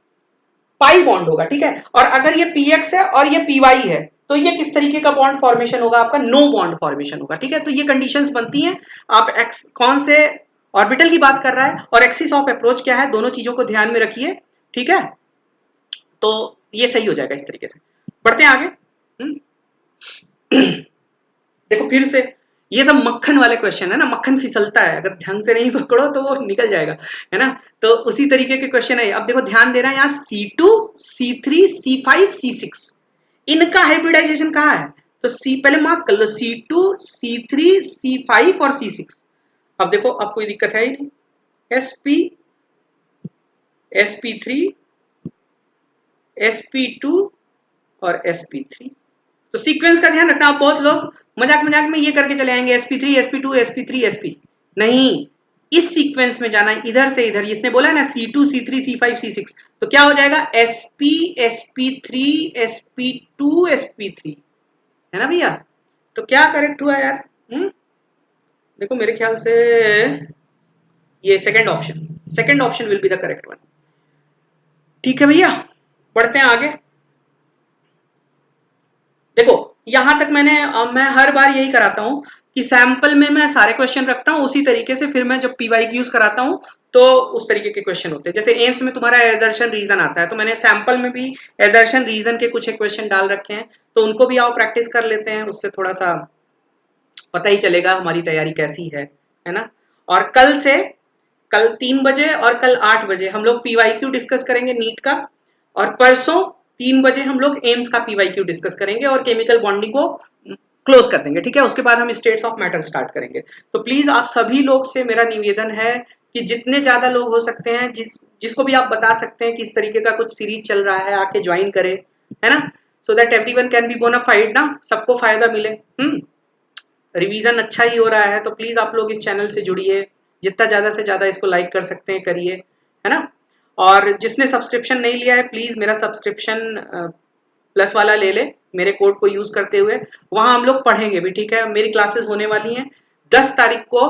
पाई बॉन्ड होगा। ठीक है, और अगर ये px है और ये py है तो ये किस तरीके का बॉन्ड फॉर्मेशन होगा, आपका नो बॉन्ड फॉर्मेशन होगा। ठीक है, तो ये कंडीशंस बनती हैं। आप एक्स कौन से ऑर्बिटल की बात कर रहा है और एक्सिस ऑफ अप्रोच क्या है, दोनों चीजों को ध्यान में रखिए। ठीक है, तो ये सही हो जाएगा इस तरीके से। बढ़ते हैं आगे। देखो फिर से ये सब मक्खन वाले क्वेश्चन है ना, मक्खन फिसलता है, अगर ढंग से नहीं पकड़ो तो वो निकल जाएगा, है ना। तो उसी तरीके के क्वेश्चन है। अब देखो ध्यान देना, यहाँ C2 C3 C5 C6 इनका हाइब्रिडाइजेशन कहाँ है, तो C पहले मार्क कर लो, C2 C3 C5 और C6। अब देखो अब कोई दिक्कत है ही नहीं, sp sp3 sp2 और sp3। तो सीक्वेंस का ध्यान रखना। आप बहुत लोग मजाक मजाक में ये करके चले आएंगे sp3 sp2 sp3 sp, नहीं, इस सीक्वेंस में जाना है, इधर से इधर। इसने बोला ना C2 C3 C5 C6, तो क्या हो जाएगा sp sp3 sp2 sp3, है ना भैया। तो क्या करेक्ट हुआ यार, देखो मेरे ख्याल से ये second option will be the correct one. ठीक है भैया, बढ़ते हैं आगे। देखो यहां तक मैं हर बार यही कराता हूं कि सैंपल में मैं सारे क्वेश्चन रखता हूं उसी तरीके से, फिर मैं जब PYQs कराता हूं तो उस तरीके के क्वेश्चन होते हैं। जैसे एम्स में तुम्हारा एजर्शन रीजन आता है, तो मैंने सैंपल में भी एजर्शन रीजन के कुछ क्वेश्चन डाल रखे हैं, तो उनको भी आओ प्रैक्टिस कर लेते हैं, उससे थोड़ा सा पता ही चलेगा हमारी तैयारी कैसी है ना। और कल 3 बजे और कल 8 बजे हम लोग PYQ डिस्कस करेंगे नीट का, और परसों 3 बजे हम लोग एम्स का PYQ डिस्कस करेंगे और केमिकल बॉन्डिंग को क्लोज कर देंगे। ठीक है, उसके बाद हम स्टेट्स ऑफ मैटर स्टार्ट करेंगे। तो प्लीज आप सभी लोग से मेरा निवेदन है कि जितने ज्यादा लोग हो सकते हैं, जिसको भी आप बता सकते हैं कि इस तरीके का कुछ सीरीज चल रहा है, आके ज्वाइन करे, है ना, so that everyone can be bona fide ना, सबको फायदा मिले। रिवीजन अच्छा ही हो रहा है, तो प्लीज़ आप लोग इस चैनल से जुड़िए, जितना ज़्यादा से ज़्यादा इसको लाइक कर सकते हैं करिए, है ना। और जिसने सब्सक्रिप्शन नहीं लिया है प्लीज़ मेरा सब्सक्रिप्शन प्लस वाला ले ले मेरे कोड को यूज़ करते हुए। वहाँ हम लोग पढ़ेंगे भी, ठीक है। मेरी क्लासेस होने वाली हैं 10 तारीख को,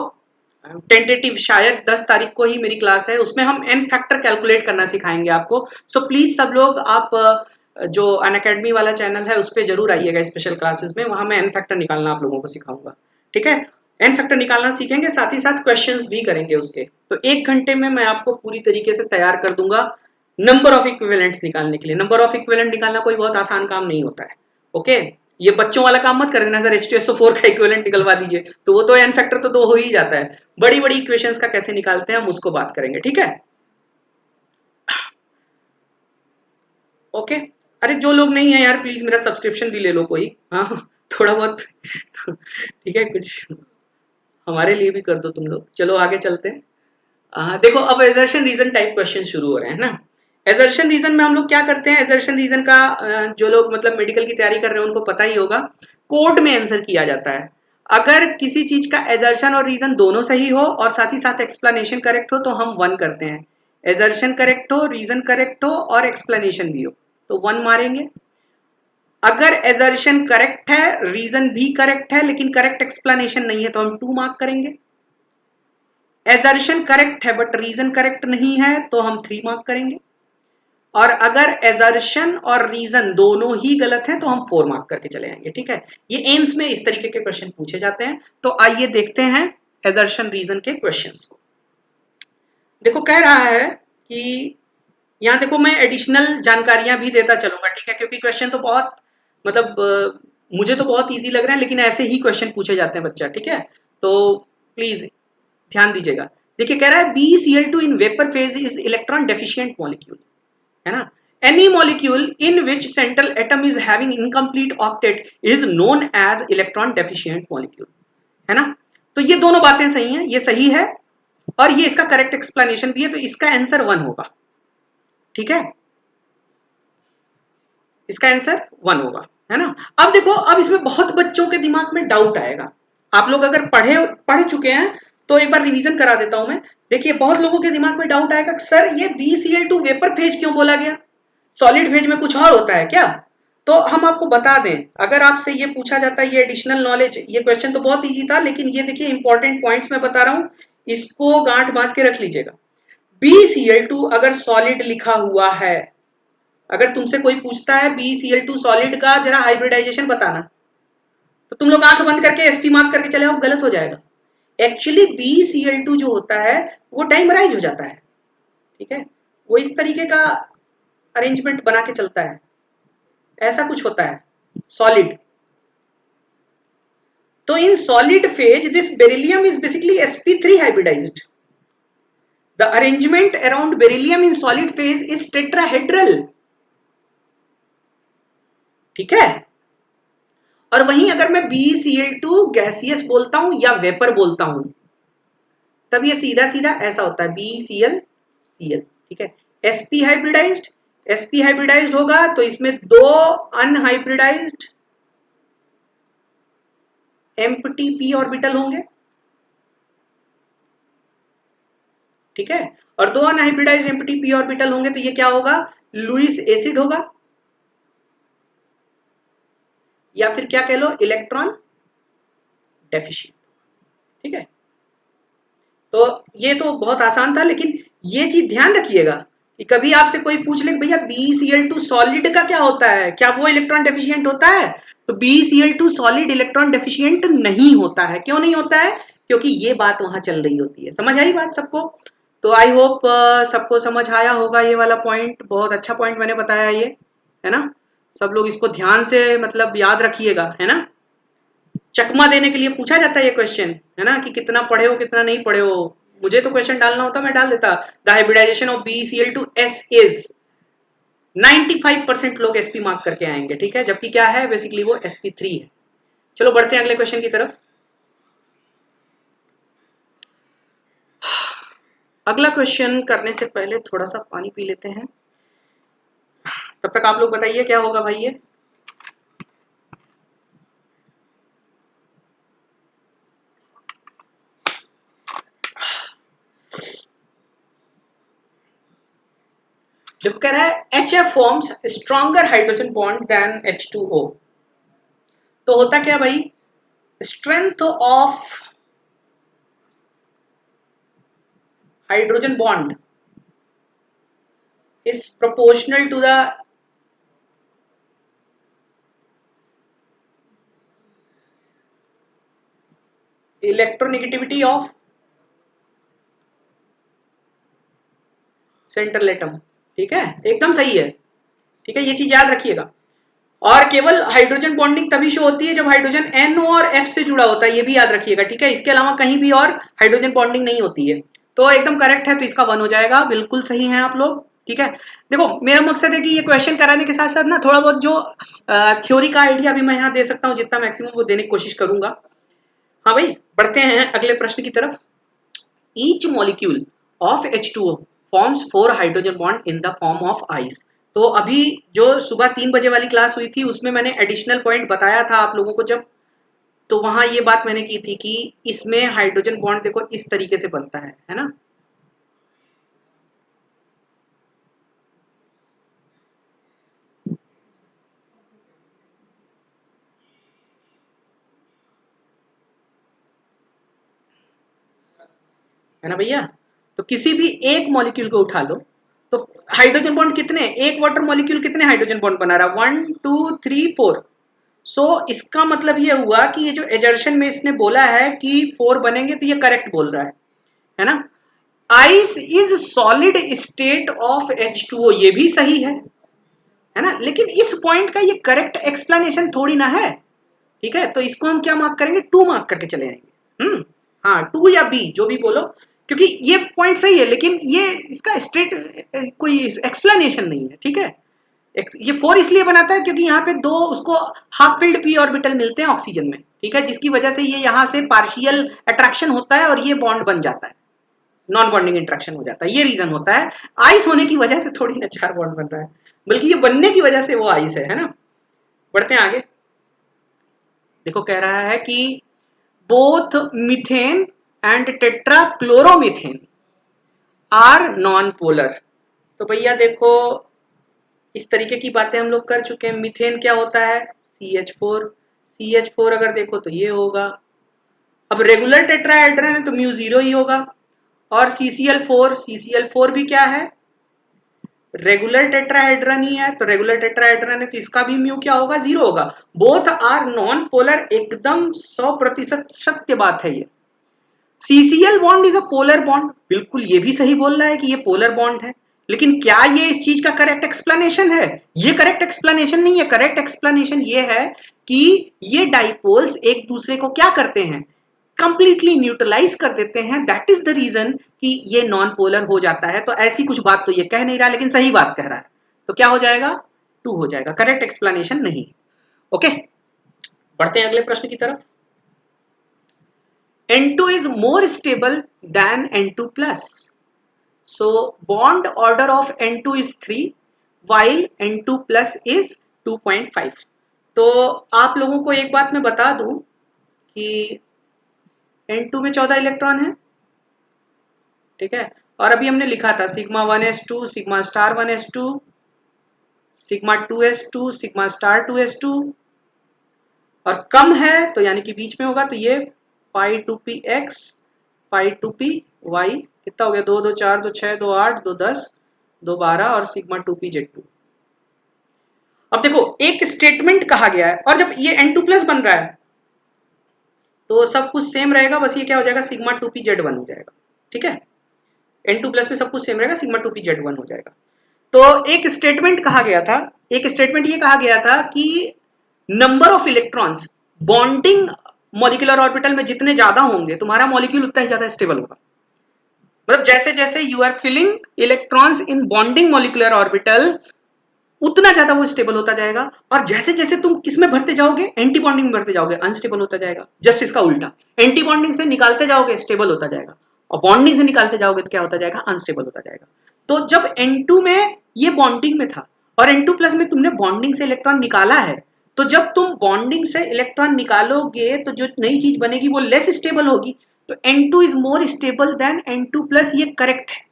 टेंटेटिव शायद 10 तारीख को ही मेरी क्लास है, उसमें हम एन फैक्टर कैलकुलेट करना सिखाएंगे आपको। सो प्लीज़ सब लोग आप जो अनअकैडमी वाला चैनल है उस पर जरूर आइएगा स्पेशल क्लासेस में, वहाँ मैं एन फैक्टर निकालना आप लोगों को सिखाऊंगा, ठीक है। एन फैक्टर निकालना सीखेंगे, साथ ही साथ क्वेश्चंस भी करेंगे उसके। तो 1 घंटे में मैं आपको पूरी तरीके से तैयार कर दूंगा नंबर ऑफ इक्विवेलेंट्स निकालने के लिए। नंबर ऑफ इक्विवेलेंट निकालना कोई बहुत आसान काम नहीं होता है, ओके। ये बच्चों वाला काम मत कर देना सर H2SO4 का इक्विवेलेंट निकलवा दीजिए, तो वो तो एन फैक्टर तो 2 हो ही जाता है। बड़ी बड़ी इक्वेशंस का कैसे निकालते हैं हम उसको बात करेंगे, ठीक है, ओके। अरे जो लोग नहीं है यार प्लीज मेरा सब्सक्रिप्शन भी ले लो कोई, हाँ थोड़ा बहुत ठीक है, कुछ हमारे लिए भी कर दो तुम लोग। चलो आगे चलते हैं। देखो अब एजर्शन रीजन टाइप क्वेश्चन शुरू हो रहे हैं ना। एजर्शन रीजन में हम लोग क्या करते हैं, एजर्शन रीजन का जो लोग मतलब मेडिकल की तैयारी कर रहे हैं उनको पता ही होगा, कोर्ट में आंसर किया जाता है। अगर किसी चीज का एजर्शन और रीजन दोनों सही हो और साथ ही साथ एक्सप्लेनेशन करेक्ट हो तो हम 1 करते हैं। एजर्शन करेक्ट हो, रीजन करेक्ट हो और एक्सप्लेनेशन भी हो तो 1 मारेंगे। अगर एजर्शन करेक्ट है, रीजन भी करेक्ट है लेकिन करेक्ट एक्सप्लेनेशन नहीं है तो हम 2 मार्क करेंगे। एजर्शन करेक्ट है बट रीजन करेक्ट नहीं है तो हम 3 मार्क करेंगे। और अगर एजर्शन और रीजन दोनों ही गलत हैं तो हम 4 मार्क करके चले आएंगे, ठीक है। ये एम्स में इस तरीके के क्वेश्चन पूछे जाते हैं। तो आइए देखते हैं एजर्शन रीजन के क्वेश्चंस को। देखो कह रहा है कि यहाँ देखो मैं एडिशनल जानकारियां भी देता चलूंगा, ठीक है, क्योंकि क्वेश्चन तो बहुत मतलब मुझे तो बहुत इजी लग रहे हैं लेकिन ऐसे ही क्वेश्चन पूछे जाते हैं बच्चा, ठीक है। तो प्लीज ध्यान दीजिएगा। देखिए कह रहा है BeCl2 in vapour phase is electron deficient molecule, है ना। Any molecule in which central atom is having incomplete octet is known as electron deficient molecule, है ना। तो ये दोनों बातें सही हैं, ये सही है और ये इसका करेक्ट एक्सप्लेनेशन भी है, तो इसका आंसर 1 होगा, ठीक है। इसका आंसर 1 होगा, है ना। अब देखो अब इसमें बहुत बच्चों के दिमाग में डाउट आएगा। आप लोग अगर पढ़ चुके हैं तो एक बार रिवीजन करा देता हूं मैं। देखिए बहुत लोगों के दिमाग में डाउट आएगा सर ये BeCl2 वेपर फेज क्यों बोला गया, सॉलिड फेज में कुछ और होता है क्या। तो हम आपको बता दें, अगर आपसे ये पूछा जाता है, ये एडिशनल नॉलेज, ये क्वेश्चन तो बहुत ईजी था लेकिन ये देखिए इंपॉर्टेंट पॉइंट्स मैं बता रहा हूं, इसको गांठ बांध के रख लीजिएगा। BeCl2 अगर सॉलिड लिखा हुआ है, अगर तुमसे कोई पूछता है BeCl2 सॉलिड का जरा हाइब्रिडाइजेशन बताना, तो तुम लोग आंख बंद करके SP मार्क करके चले आओ, गलत हो जाएगा। एक्चुअली BeCl2 जो होता है वो डाइमराइज हो जाता है, ठीक है। वो इस तरीके का अरेंजमेंट बना के चलता है, ऐसा कुछ होता है सॉलिड। तो in solid phase this beryllium is basically sp3 hybridised. The arrangement around beryllium in solid phase is tetrahedral, ठीक है। और वहीं अगर मैं BeCl2 गैसियस बोलता हूं या वेपर बोलता हूं तब ये सीधा सीधा ऐसा होता है BeCl, ठीक है। sp हाइब्रिडाइज्ड, sp हाइब्रिडाइज्ड होगा तो इसमें 2 अनहाइब्रिडाइज्ड एम्प्टी p ऑर्बिटल होंगे, ठीक है। और 2 अनहाइब्रिडाइज्ड एम्प्टी p ऑर्बिटल होंगे तो ये क्या होगा, लुईस एसिड होगा या फिर क्या कह लो इलेक्ट्रॉन डेफिशिएंट, ठीक है। तो ये तो बहुत आसान था लेकिन ये चीज ध्यान रखिएगा कि कभी आपसे कोई पूछ ले भैया BeCl2 सॉलिड का क्या होता है, क्या वो इलेक्ट्रॉन डेफिशिएंट होता है, तो BeCl2 सॉलिड इलेक्ट्रॉन डेफिशिएंट नहीं होता है। क्यों नहीं होता है, क्योंकि ये बात वहां चल रही होती है। समझ आई बात सबको। तो आई होप सबको समझ आया होगा ये वाला पॉइंट, बहुत अच्छा पॉइंट मैंने बताया ये, है ना। सब लोग इसको ध्यान से मतलब याद रखिएगा, है ना। चकमा देने के लिए पूछा जाता है ये क्वेश्चन, है ना, कि कितना पढ़े हो कितना नहीं पढ़े हो। मुझे तो क्वेश्चन डालना होता मैं डाल देता, the hybridisation of BeCl2 S is 95% लोग SP मार्क करके आएंगे, ठीक है, जबकि क्या है बेसिकली वो sp3 है। चलो बढ़ते हैं अगले क्वेश्चन की तरफ। अगला क्वेश्चन करने से पहले थोड़ा सा पानी पी लेते हैं, तब तक आप लोग बताइए क्या होगा भाई ये। जब कह रहा है HF forms stronger hydrogen bond than H2O, तो होता क्या भाई, strength of hydrogen bond is proportional to the electronegativity of central atom. ठीक है, एकदम सही है। ठीक है, ये चीज याद रखिएगा। और केवल हाइड्रोजन बॉन्डिंग तभी शो होती है जब हाइड्रोजन NO और F से जुड़ा होता है, ये भी याद रखिएगा। ठीक है, इसके अलावा कहीं भी और हाइड्रोजन बॉन्डिंग नहीं होती है। तो एकदम करेक्ट है, तो इसका 1 हो जाएगा। बिल्कुल सही है आप लोग। ठीक है, देखो मेरा मकसद है कि ये क्वेश्चन कराने के साथ साथ ना थोड़ा बहुत जो थ्योरी का आइडिया भी मैं यहाँ दे सकता हूँ, जितना मैक्सिमम वो देने की कोशिश करूंगा। हाँ भाई, बढ़ते हैं अगले प्रश्न की तरफ। Each molecule of H2O forms 4 hydrogen bond in the form of ice. तो अभी जो सुबह 3 बजे वाली क्लास हुई थी उसमें मैंने एडिशनल पॉइंट बताया था आप लोगों को जब, तो वहां ये बात मैंने की थी कि इसमें हाइड्रोजन बॉन्ड देखो इस तरीके से बनता है ना। है ना भैया, तो किसी भी एक मॉलिक्यूल को उठा लो तो हाइड्रोजन बॉन्ड कितने, एक वाटर मॉलिक्यूल कितने हाइड्रोजन बॉन्ड बना रहा, 1 2 3 4। सो इसका मतलब ये हुआ कि ये जो एजर्शन में इसने बोला है कि 4 बनेंगे, तो ये करेक्ट बोल रहा है ना। Ice is solid state of H2O, ये भी सही है ना, लेकिन इस पॉइंट का ये करेक्ट एक्सप्लेनेशन थोड़ी ना है। ठीक है, तो इसको हम क्या मार्क करेंगे, 2 मार्क करके चले जाएंगे। हाँ 2 या B जो भी बोलो, क्योंकि ये पॉइंट सही है लेकिन ये इसका स्ट्रेट कोई एक्सप्लेनेशन नहीं है। ठीक है, ये 4 इसलिए बनाता है क्योंकि यहाँ पे 2 उसको हाफ फिल्ड p ऑर्बिटल मिलते हैं ऑक्सीजन में। ठीक है, जिसकी वजह से ये यहाँ से पार्शियल अट्रैक्शन होता है और ये बॉन्ड बन जाता है, नॉन बॉन्डिंग इंट्रैक्शन हो जाता है, ये रीजन होता है। आइस होने की वजह से थोड़ी ना 4 बॉन्ड बन रहा है, बल्कि ये बनने की वजह से वो आइस है ना। बढ़ते हैं आगे। देखो कह रहा है कि both methane and tetrachloromethane are non polar. तो भैया देखो इस तरीके की बातें हम लोग कर चुके हैं। मीथेन क्या होता है, CH4 अगर देखो तो ये होगा। अब रेगुलर टेट्राहेड्रन है तो म्यू 0 ही होगा। और CCl4 भी क्या है, रेगुलर टेट्राहेड्रन ही है, तो रेगुलर टेट्राहेड्रन है तो इसका भी म्यू क्या होगा, 0 होगा। बोथ आर नॉन पोलर, एकदम 100% सत्य बात है ये। CCl bond is a polar bond, बिल्कुल ये भी सही बोल रहा है कि ये पोलर बॉन्ड है, लेकिन क्या ये इस चीज का करेक्ट एक्सप्लेनेशन है, ये करेक्ट एक्सप्लेनेशन नहीं है। करेक्ट एक्सप्लेनेशन ये है कि ये डाइपोल्स एक दूसरे को क्या करते हैं, कंप्लीटली न्यूट्रलाइज कर देते हैं। दैट इज द रीजन कि ये नॉन पोलर हो जाता है। तो ऐसी कुछ बात तो ये कह नहीं रहा, लेकिन सही बात कह रहा है, तो क्या हो जाएगा, 2 हो जाएगा, करेक्ट एक्सप्लेनेशन नहीं। ओके, बढ़ते हैं अगले प्रश्न की तरफ। N2 is more stable than N2 plus. So bond order of N2 is 3 while N2 plus is 2.5. तो आप लोगों को एक बात मैं बता दूं कि N2 में 14 इलेक्ट्रॉन है। ठीक है, और अभी हमने लिखा था sigma 1s2, sigma star 1s2, sigma 2s2, sigma star 2s2, और कम है तो यानी कि बीच में होगा तो ये पाई 2px पाई 2py, कितना हो गया, 2 2 4 2 6 2 8 2 10 2 12 और सिग्मा 2pz2। अब देखो एक स्टेटमेंट कहा गया है और जब ये N2 प्लस बन रहा है तो सब कुछ सेम रहेगा, बस ये क्या हो जाएगा, सिग्मा 2pz1 हो जाएगा। ठीक है, N2 प्लस में सब कुछ सेम रहेगा, सिग्मा 2pz1 हो जाएगा। तो एक स्टेटमेंट कहा गया था, एक स्टेटमेंट ये कहा गया था कि number of electrons bonding molecular orbital में जितने ज्यादा होंगे तुम्हारा मॉलिक्यूल उतना ही ज्यादा स्टेबल होगा। मतलब जैसे जैसे you are filling electrons in bonding molecular orbital उतना ज्यादा वो स्टेबल होता जाएगा, और जैसे जैसे तुम किसमें भरते जाओगे, एंटी बॉन्डिंग में भरते जाओगे, अनस्टेबल होता जाएगा। जस्ट इसका उल्टा, एंटी बॉन्डिंग से निकालते जाओगे स्टेबल होता जाएगा, और बॉन्डिंग से निकालते जाओगे तो क्या होता जाएगा, अनस्टेबल होता जाएगा। तो जब N2 में ये बॉन्डिंग में था और N2 प्लस में तुमने बॉन्डिंग से इलेक्ट्रॉन निकाला है, तो जब तुम बॉन्डिंग से इलेक्ट्रॉन निकालोगे तो जो नई चीज बनेगी वो लेस स्टेबल होगी। तो N2 is more stable then N2 plus, ये करेक्ट है।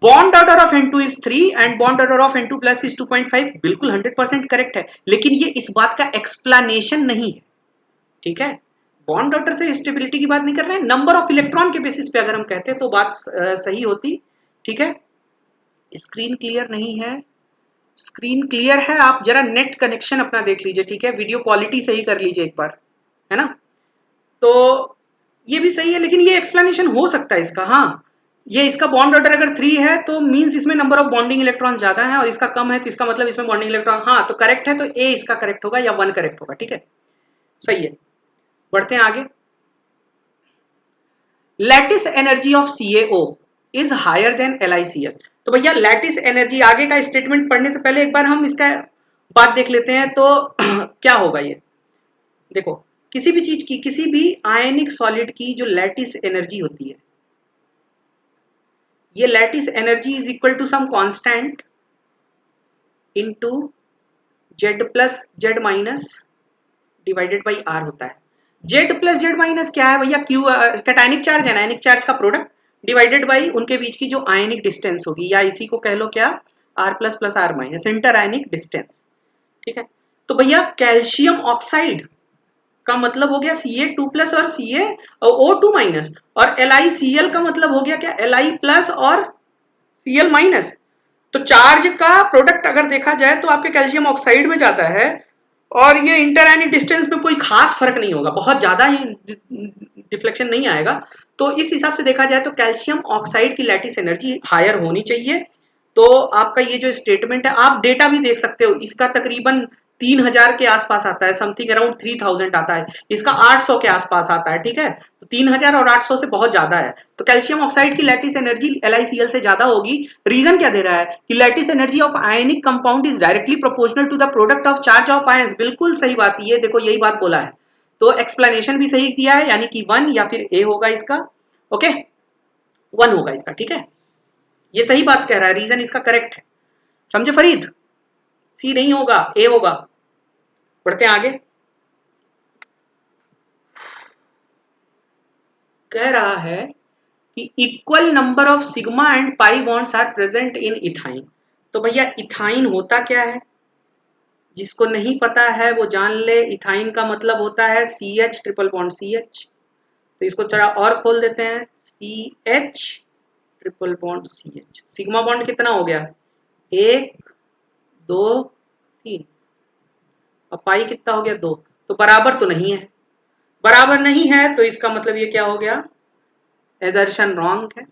Bond order of N2 is 3 and bond order of N2 plus is 2.5, बिल्कुल 100% करेक्ट है, लेकिन ये इस बात का एक्सप्लेनेशन नहीं है, ठीक है। बॉन्ड ऑर्डर से स्टेबिलिटी की बात नहीं कर रहे हैं, नंबर ऑफ इलेक्ट्रॉन के बेसिस पे अगर हम कहते तो बात सही होती, ठीक है। स्क्रीन क्लियर नहीं है, स्क्रीन क्लियर है, आप जरा नेट कनेक्शन अपना देख लीजिए, ठीक है, वीडियो क्वालिटी सही कर लीजिए एक बार, है ना। तो ये भी सही है, लेकिन ये एक्सप्लेनेशन हो सकता है इसका, हाँ, ये इसका बॉन्ड ऑर्डर अगर 3 है तो मींस इसमें नंबर ऑफ बॉन्डिंग इलेक्ट्रॉन ज्यादा है, और इसका कम है तो इसका मतलब इसमें बॉन्डिंग इलेक्ट्रॉन, हाँ, तो करेक्ट है, तो ए इसका करेक्ट होगा या 1 करेक्ट होगा, ठीक है, सही है। बढ़ते हैं आगे। Lattice energy of CaO is higher than LiCl। तो भैया लैटिस एनर्जी, आगे का स्टेटमेंट पढ़ने से पहले एक बार हम इसका बात देख लेते हैं, तो क्या होगा ये, देखो, किसी भी चीज की, किसी भी आयनिक सॉलिड की जो लैटिस एनर्जी होती है, ये lattice energy is equal to some constant into Z plus Z minus divided by R होता है। Z प्लस Z माइनस क्या है भैया, क्यू कैटायनिक चार्ज है ना, आयनिक चार्ज का प्रोडक्ट डिवाइडेड बाई उनके बीच की जो आयनिक डिस्टेंस होगी, या इसी को कह लो क्या, R plus plus R minus, inter ionic distance, ठीक है। तो भैया कैल्शियम ऑक्साइड का मतलब हो गया Ca2 प्लस और CaO2 माइनस, और LiCl का मतलब हो गया क्या, Li प्लस और Cl माइनस। तो चार्ज का प्रोडक्ट अगर देखा जाए तो आपके कैल्शियम ऑक्साइड में जाता है, और ये इंटरआयनिक डिस्टेंस में कोई खास फर्क नहीं होगा, बहुत ज्यादा ही डिफ्लेक्शन नहीं आएगा। तो इस हिसाब से देखा जाए तो कैल्शियम ऑक्साइड की लैटिस एनर्जी हायर होनी चाहिए। तो आपका ये जो स्टेटमेंट है, आप डेटा भी देख सकते हो, इसका तकरीबन 3000 के आसपास आता है, समथिंग अराउंड 3000 आता है, इसका 800 के आसपास आता है, ठीक है। तो 3000 और 800 से बहुत ज्यादा है, तो कैल्शियम ऑक्साइड की लैटिस एनर्जी LiCl से ज्यादा होगी। रीजन क्या दे रहा है कि lattice energy of ionic compound is directly proportional to the product of charge of ions, बिल्कुल सही बात, ये देखो यही बात बोला है, तो एक्सप्लेनेशन भी सही दिया है, यानी कि 1 या फिर ए होगा इसका, ओके, 1 होगा इसका, ठीक है, ये सही बात कह रहा है, रीजन इसका करेक्ट है, समझे फरीद, सी नहीं होगा, ए होगा। बढ़ते हैं आगे। कह रहा है कि equal number of sigma and pi bonds are present in ethyne. तो भैया इथाइन होता क्या है, जिसको नहीं पता है वो जान ले, इथाइन का मतलब होता है CH ट्रिपल बॉन्ड CH। तो इसको थोड़ा और खोल देते हैं, CH triple bond CH। Sigma bond कितना हो गया, 1 2 3, और पाई कितना हो गया, 2। तो बराबर तो नहीं है, बराबर नहीं है तो इसका मतलब ये क्या हो गया, एजर्शन रॉन्ग है।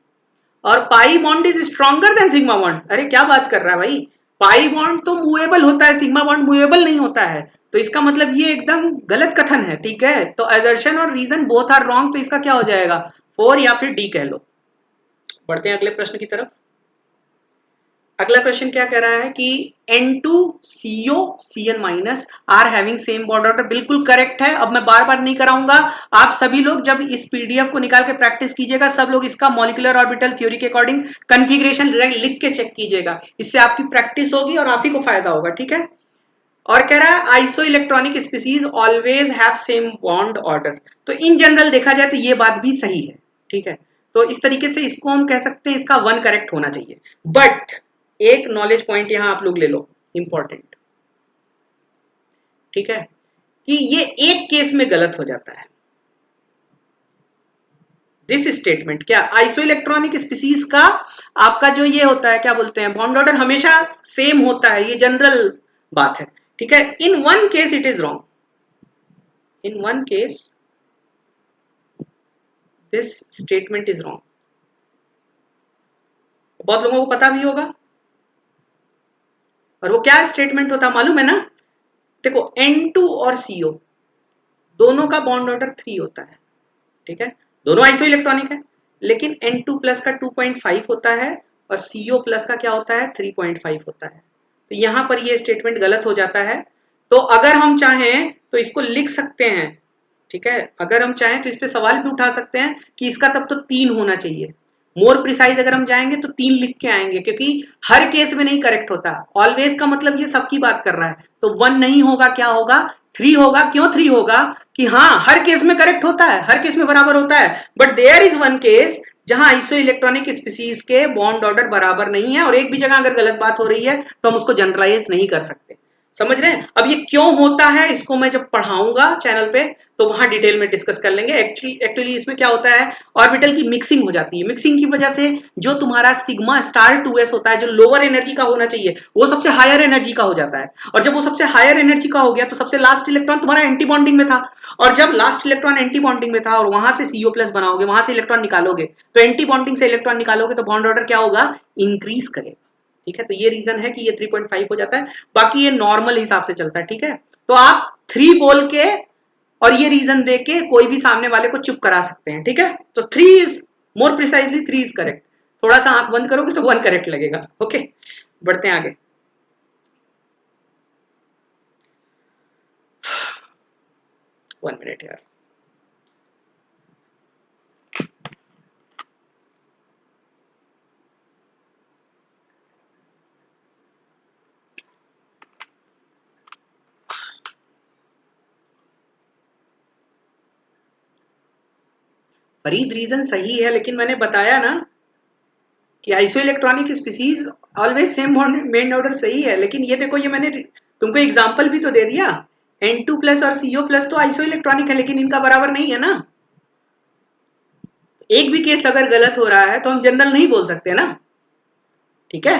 और pi bond is stronger than sigma bond, अरे क्या बात कर रहा है भाई, पाई बॉन्ड तो मूवेबल होता है, सिग्मा बॉन्ड मूवेबल नहीं होता है, तो इसका मतलब ये एकदम गलत कथन है, ठीक है। तो एजर्शन और रीजन बोथ आर रॉन्ग, तो इसका क्या हो जाएगा, 4 या फिर डी कह लो। बढ़ते हैं अगले प्रश्न की तरफ। अगला क्वेश्चन क्या कह रहा है कि N2CO Cn minus are having same bond order, बिल्कुल करेक्ट है। अब मैं बार बार नहीं कराऊंगा, आप सभी लोग जब इस PDF को निकाल के प्रैक्टिस कीजिएगा, सब लोग इसका मॉलिक्यूलर ऑर्बिटल थ्योरी के अकॉर्डिंग कन्फिग्रेशन लिख के चेक कीजिएगा, इससे आपकी प्रैक्टिस होगी और आप ही को फायदा होगा, ठीक है। और कह रहा है iso electronic species always have same bond order. तो इन जनरल देखा जाए तो ये बात भी सही है, ठीक है। तो इस तरीके से इसको हम कह सकते हैं, इसका 1 करेक्ट होना चाहिए। बट एक नॉलेज पॉइंट यहां आप लोग ले लो, इंपॉर्टेंट, ठीक है, कि ये एक केस में गलत हो जाता है। दिस स्टेटमेंट क्या, आइसो इलेक्ट्रॉनिक स्पीसीज का आपका जो ये होता है, क्या बोलते हैं, बॉन्ड ऑर्डर हमेशा सेम होता है, ये जनरल बात है, ठीक है। In one case it is wrong, in one case this statement is wrong. बहुत लोगों को पता भी होगा, और वो क्या स्टेटमेंट होता है मालूम है ना, देखो N2 और CO दोनों का बॉन्ड ऑर्डर 3 होता है, ठीक है, दोनों आइसो इलेक्ट्रॉनिक है, लेकिन N2 प्लस का 2.5 होता है और CO प्लस का क्या होता है, 3.5 होता है। तो यहां पर ये स्टेटमेंट गलत हो जाता है। तो अगर हम चाहें तो इसको लिख सकते हैं, ठीक है, अगर हम चाहें तो इस पे सवाल भी उठा सकते हैं कि इसका तब तो 3 होना चाहिए। मोर प्रिसाइज अगर हम जाएंगे तो 3 लिख के आएंगे, क्योंकि हर केस में नहीं करेक्ट होता, ऑलवेज का मतलब ये सबकी बात कर रहा है, तो 1 नहीं होगा, क्या होगा, 3 होगा। क्यों 3 होगा, कि हाँ हर केस में करेक्ट होता है, हर केस में बराबर होता है, but there is one case जहां आइसो इलेक्ट्रॉनिक स्पीसीज के बॉन्ड ऑर्डर बराबर नहीं है और एक भी जगह अगर गलत बात हो रही है तो हम उसको जनरलाइज नहीं कर सकते। समझ रहे हैं? अब ये क्यों होता है इसको मैं जब पढ़ाऊंगा चैनल पे तो वहां डिटेल में डिस्कस कर लेंगे। एक्चुअली इसमें क्या होता है, ऑर्बिटल की मिक्सिंग हो जाती है। मिक्सिंग की वजह से जो तुम्हारा सिग्मा स्टार 2s होता है जो लोअर एनर्जी का होना चाहिए वो सबसे हायर एनर्जी का हो जाता है, और जब वो सबसे हायर एनर्जी का हो गया तो सबसे लास्ट इलेक्ट्रॉन तुम्हारा एंटी बॉन्डिंग में था, और जब लास्ट इलेक्ट्रॉन एंटी बॉन्डिंग में था और वहां से CO+ बनाओगे, वहां से इलेक्ट्रॉन निकालोगे, तो एंटी बॉन्डिंग से इलेक्ट्रॉन निकालोगे तो बॉन्ड ऑर्डर क्या होगा, इंक्रीज करेगा। ठीक है, तो ये रीजन है कि ये 3.5 हो जाता है, बाकी ये नॉर्मल हिसाब से चलता है। ठीक है, तो आप 3 बोल के और ये रीजन दे के कोई भी सामने वाले को चुप करा सकते हैं। ठीक है, तो 3 is more precisely 3 is correct. थोड़ा सा आंख बंद करोगे तो 1 करेक्ट लगेगा। ओके, बढ़ते हैं आगे। 1 मिनट यार। फरीद रीजन सही है, लेकिन मैंने बताया ना कि iso electronic species always same main order सही है, लेकिन ये देखो, ये मैंने तुमको एग्जांपल भी तो दे दिया। N2+ और CO+ तो आइसो इलेक्ट्रॉनिक है लेकिन इनका बराबर नहीं है ना। एक भी केस अगर गलत हो रहा है तो हम जनरल नहीं बोल सकते ना। ठीक है,